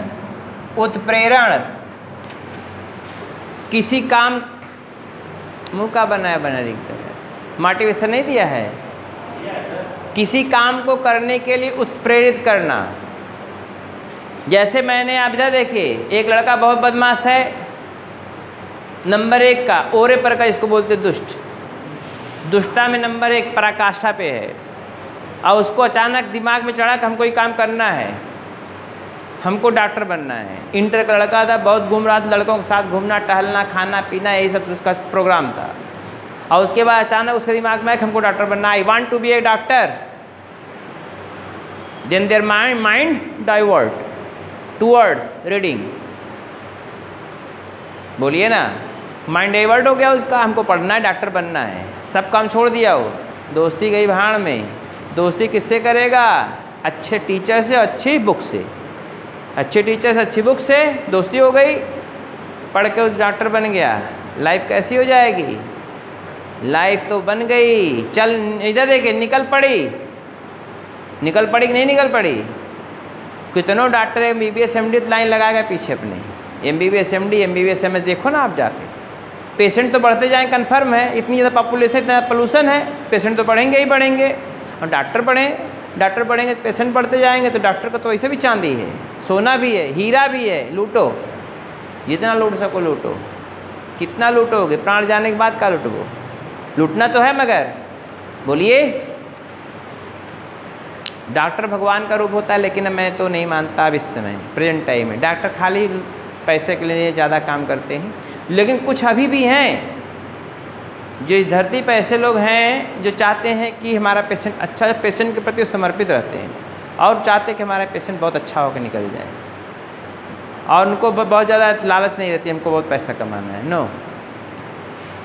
उत्प्रेरण। किसी काम, मुंह का बनाया बना लिखता है, मोटिवेशन नहीं दिया है, किसी काम को करने के लिए उत्प्रेरित करना। जैसे मैंने आप इधर देखिए, एक लड़का बहुत बदमाश है, नंबर 1 का, ओरे पर का, इसको बोलते दुष्ट, दुष्टता में नंबर 1 पराकाष्ठा पे है, और उसको अचानक दिमाग में चढ़ा कि हमको ये काम करना है, हमको डॉक्टर बनना है। इंटर का लड़का था, बहुत घूम रहा था, लड़कों के साथ घूमना टहलना खाना पीना यही सब उसका प्रोग्राम था, और उसके बाद अचानक उसके दिमाग में आया कि हमको डॉक्टर बनना, I want to be a doctor. Then their mind divert towards reading, बोलिए ना, माइंड डाइवर्ट हो गया उसका, हमको पढ़ना है, डॉक्टर बनना है, सब काम छोड़ दिया वो, दोस्ती गई भाड़ में। दोस्ती किससे करेगा? अच्छे टीचर से, अच्छी बुक से, अच्छे टीचर से अच्छी बुक से दोस्ती हो गई, पढ़ के उस डॉक्टर बन गया, लाइफ कैसी हो जाएगी? लाइफ तो बन गई। चल इधर देखे, निकल पड़ी, निकल पड़ी कि नहीं निकल पड़ी? कितनों डॉक्टर MBBS MD लाइन लगाएगा पीछे अपने, MBBS MD MBBS MS, देखो ना आप जाके, पेशेंट तो बढ़ते जाएँ, कन्फर्म है, इतनी ज़्यादा पॉपुलेशन, इतना पोल्यूशन है, पेशेंट तो बढ़ेंगे ही बढ़ेंगे, और डॉक्टर बढ़ेंगे, पेशेंट बढ़ते जाएंगे, तो डॉक्टर का तो वैसे भी चांदी है, सोना भी है, हीरा भी है, लूटो जितना लूट सको लूटो। कितना लूटोगे? प्राण जाने के बाद क्या लूटो? लूटना तो है, मगर बोलिए, डॉक्टर भगवान का रूप होता है, लेकिन मैं तो नहीं मानता अब इस समय प्रेजेंट टाइम में डॉक्टर खाली पैसे के लिए ज़्यादा काम करते हैं। लेकिन कुछ अभी भी हैं जो इस धरती पर ऐसे लोग हैं जो चाहते हैं कि हमारा पेशेंट अच्छा, पेशेंट के प्रति समर्पित रहते हैं और चाहते हैं कि हमारा पेशेंट बहुत अच्छा होकर निकल जाए, और उनको बहुत ज़्यादा लालच नहीं रहती हमको बहुत पैसा कमाना है। नो,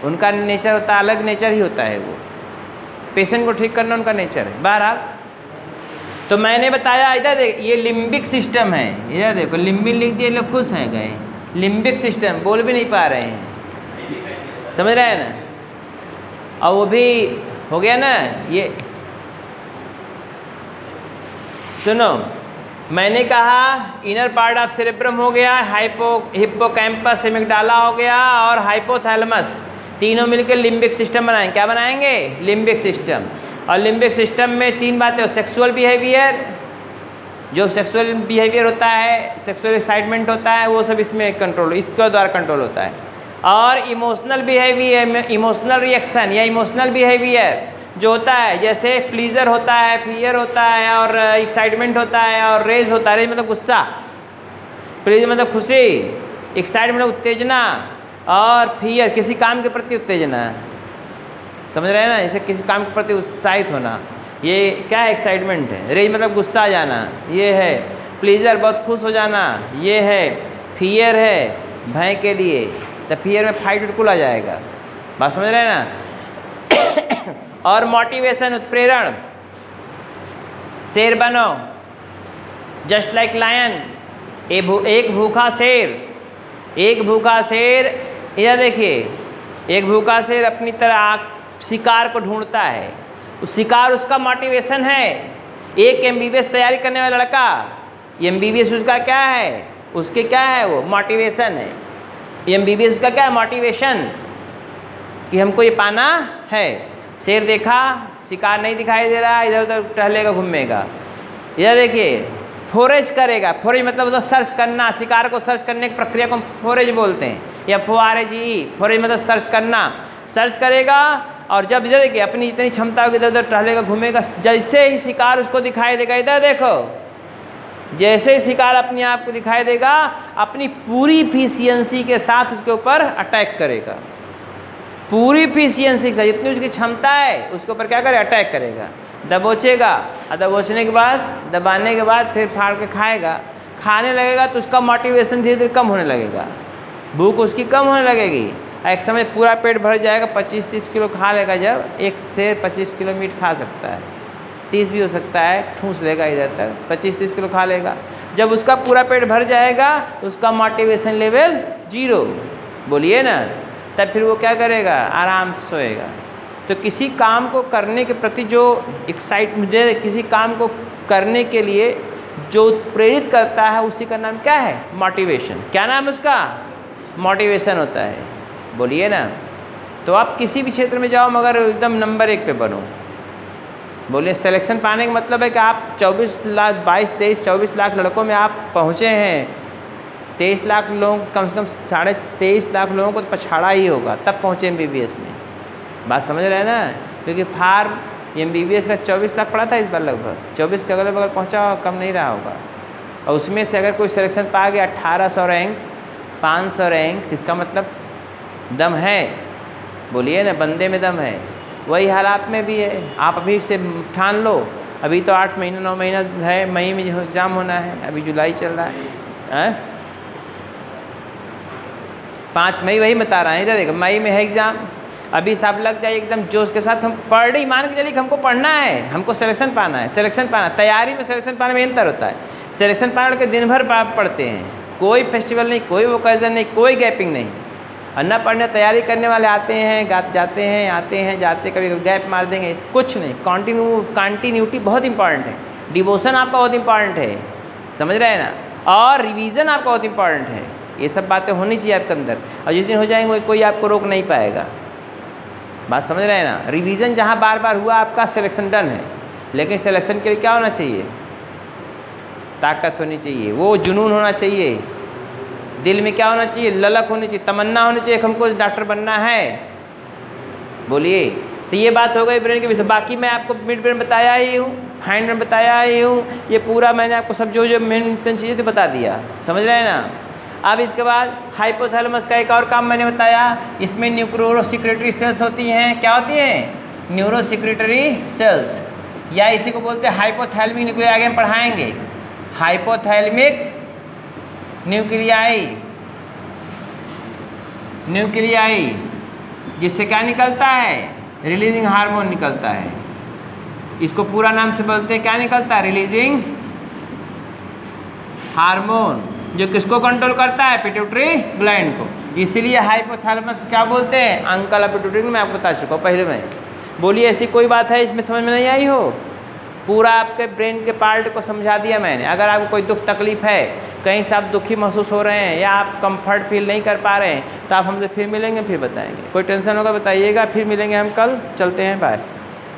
उनका नेचर होता है, अलग नेचर ही होता है, वो पेशेंट को ठीक करना उनका नेचर है। बहरहाल, तो मैंने बताया, इधर देख, ये लिम्बिक सिस्टम है, इधर देखो, लिम्बिक लिख दिए, लोग खुश हैं गए, लिम्बिक सिस्टम बोल भी नहीं पा रहे हैं, समझ रहे हैं ना? और वो भी हो गया ना, ये सुनो, मैंने कहा इनर पार्ट ऑफ सेरेब्रम हो गया, हिप्पोकैम्पस एमिगडाला हो गया, और हाइपोथैलेमस, तीनों मिलकर लिम्बिक सिस्टम बनाएंगे। क्या बनाएंगे? Limbic system. और लिम्बिक सिस्टम में 3 बातें, सेक्सुअल बिहेवियर, जो सेक्सुअल बिहेवियर होता है, सेक्सुअल एक्साइटमेंट होता है, वो सब इसमें कंट्रोल, इसके द्वारा कंट्रोल होता है। और इमोशनल बिहेवियर, इमोशनल रिएक्शन या इमोशनल बिहेवियर जो होता है, जैसे प्लीजर होता है, फियर होता है, और एक्साइटमेंट होता है, और रेज होता है, रेज मतलब गुस्सा, प्लीजर मतलब खुशी, एक्साइटमेंट मतलब उत्तेजना, और फियर किसी काम के प्रति उत्तेजना, समझ रहे हैं ना? जैसे किसी काम के प्रति उत्साहित होना, ये क्या है? एक्साइटमेंट है। रेज मतलब गुस्सा आ जाना, ये है। प्लीजर बहुत खुश हो जाना, ये है। फियर है भय के लिए, तो फियर में फाइट बिल्कुल आ जाएगा, बात समझ रहे हैं ना? और मोटिवेशन उत्प्रेरण, शेर बनो, जस्ट लाइक लायन, एक भूखा शेर, एक भूखा शेर, इधर देखिए, एक भूखा शेर अपनी तरह शिकार को ढूंढता है, उस शिकार उसका मोटिवेशन है। एक MBBS तैयारी करने वाला लड़का, MBBS उसका क्या है? उसके क्या है? वो मोटिवेशन है। MBBS उसका क्या है? मोटिवेशन, कि हमको ये पाना है। शेर देखा, शिकार नहीं दिखाई दे रहा, इधर उधर टहलेगा घूमेगा। इधर देखिए, फोरेज करेगा, फोरेज मतलब तो सर्च करना, शिकार को सर्च करने की प्रक्रिया को फोरेज बोलते हैं, या FORAGE, फोरेज मतलब सर्च करना। सर्च करेगा, और जब इधर देखिए अपनी जितनी क्षमता होगी इधर उधर टहलेगा घूमेगा, जैसे ही शिकार उसको दिखाई देगा, इधर देखो, जैसे ही शिकार अपने आप को दिखाई देगा, अपनी पूरी एफिशिएंसी के साथ उसके ऊपर अटैक करेगा, पूरी एफिशिएंसी के साथ, जितनी उसकी क्षमता है उसके ऊपर क्या करे? अटैक करेगा, दबोचेगा, और दबोचने के बाद, दबाने के बाद फिर फाड़ के खाएगा। खाने लगेगा तो उसका मोटिवेशन धीरे धीरे कम होने लगेगा, भूख उसकी कम होने लगेगी, एक समय पूरा पेट भर जाएगा, 25-30 किलो खा लेगा। जब एक शेर 25 किलो मीट खा सकता है, 30 भी हो सकता है, ठूंस लेगा इधर तक, 25-30 किलो खा लेगा। जब उसका पूरा पेट भर जाएगा उसका मोटिवेशन लेवल 0, बोलिए ना, तब फिर वो क्या करेगा, आराम से सोएगा। तो किसी काम को करने के प्रति जो मुझे किसी काम को करने के लिए जो प्रेरित करता है उसी का नाम क्या है, मोटिवेशन। क्या नाम उसका, मोटिवेशन होता है, बोलिए ना। तो आप किसी भी क्षेत्र में जाओ मगर एकदम नंबर 1 पे बनो, बोलिए। सिलेक्शन पाने का मतलब है कि आप 24 लाख 23 लाख लड़कों में आप पहुँचे हैं। 23 लाख लोग, कम से कम 23.5 लाख लोगों को तो पछाड़ा ही होगा, तब पहुँचे MBBS में। बात समझ रहे हैं ना, क्योंकि फार्म MBBS का 24 लाख पड़ा था इस बार, लगभग 24 के अगल बगल पहुँचा, कम नहीं रहा होगा। और उसमें से अगर कोई सिलेक्शन पा गया 1800 रैंक, 500 रैंक, इसका मतलब दम है, बोलिए ना, बंदे में दम है। वही हाल आप में भी है। आप अभी से ठान लो, अभी तो 8 महीना 9 महीना है, मई में एग्ज़ाम होना है, अभी जुलाई चल रहा है, 5 मई, वही बता रहा है, इधर देखो, मई में है एग्ज़ाम। अभी सब लग जाए एकदम जोश के साथ, हम पढ़ रही, मान के चलिए कि हमको पढ़ना है, हमको सिलेक्शन पाना है। सिलेक्शन पाना, तैयारी में सिलेक्शन पाने में अंतर होता है। सिलेक्शन पाने के दिन भर पढ़ते हैं, कोई फेस्टिवल नहीं, कोई ओकेजन नहीं, कोई गैपिंग नहीं। और न पढ़ने तैयारी करने वाले आते हैं, जाते हैं, आते हैं, जाते, कभी गैप मार देंगे, कुछ नहीं। कंटिन्यूटी बहुत इंपॉर्टेंट है। डिवोशन आपका बहुत इंपॉर्टेंट है, समझ रहे हैं ना, और रिवीजन आपका बहुत इंपॉर्टेंट है। ये सब बातें होनी चाहिए आपके अंदर, और जिस दिन हो जाएंगे कोई आपको रोक नहीं पाएगा। बात समझ रहे हैं ना। रिवीजन जहाँ बार बार हुआ, आपका सिलेक्शन डन है। लेकिन सिलेक्शन के लिए क्या होना चाहिए, ताकत होनी चाहिए, वो जुनून होना चाहिए, दिल में क्या होना चाहिए, ललक होनी चाहिए, तमन्ना होनी चाहिए, हमको डॉक्टर बनना है, बोलिए। तो ये बात हो गई ब्रेन के विषय। बाकी मैं आपको मिड ब्रेन बताया ही हूँ, हैंड ब्रेन बताया ही हूँ, ये पूरा मैंने आपको सब जो मेन चीज़ें तो बता दिया, समझ रहे हैं ना। अब इसके बाद हाइपोथैलेमस का एक और काम मैंने बताया, इसमें न्यूरोसेक्रेटरी सेल्स होती हैं। क्या होती हैं, न्यूरोसेक्रेटरी सेल्स, या इसी को बोलते हैं हाइपोथैलेमिक न्यूक्लियाई। आगे हम पढ़ाएंगे हाइपोथैलेमिक न्यूक्लियाई, जिससे क्या निकलता है, रिलीजिंग हार्मोन निकलता है। इसको पूरा नाम से बोलते हैं, क्या निकलता है, रिलीजिंग हार्मोन, जो किसको कंट्रोल करता है, पिट्यूटरी ग्लैंड को। इसीलिए हाइपोथैलेमस क्या बोलते हैं, अंकल ऑफ पिट्यूटरी, मैं आपको बता चुका हूँ पहले में। बोलिए, ऐसी कोई बात है इसमें समझ में नहीं आई हो, पूरा आपके ब्रेन के पार्ट को समझा दिया मैंने। अगर आपको कोई दुख तकलीफ है, कहीं से आप दुखी महसूस हो रहे हैं, या आप कंफर्ट फील नहीं कर पा रहे हैं, तो आप हमसे फिर मिलेंगे, फिर बताएंगे। कोई टेंशन होगा बताइएगा, फिर मिलेंगे हम कल। चलते हैं, बाय।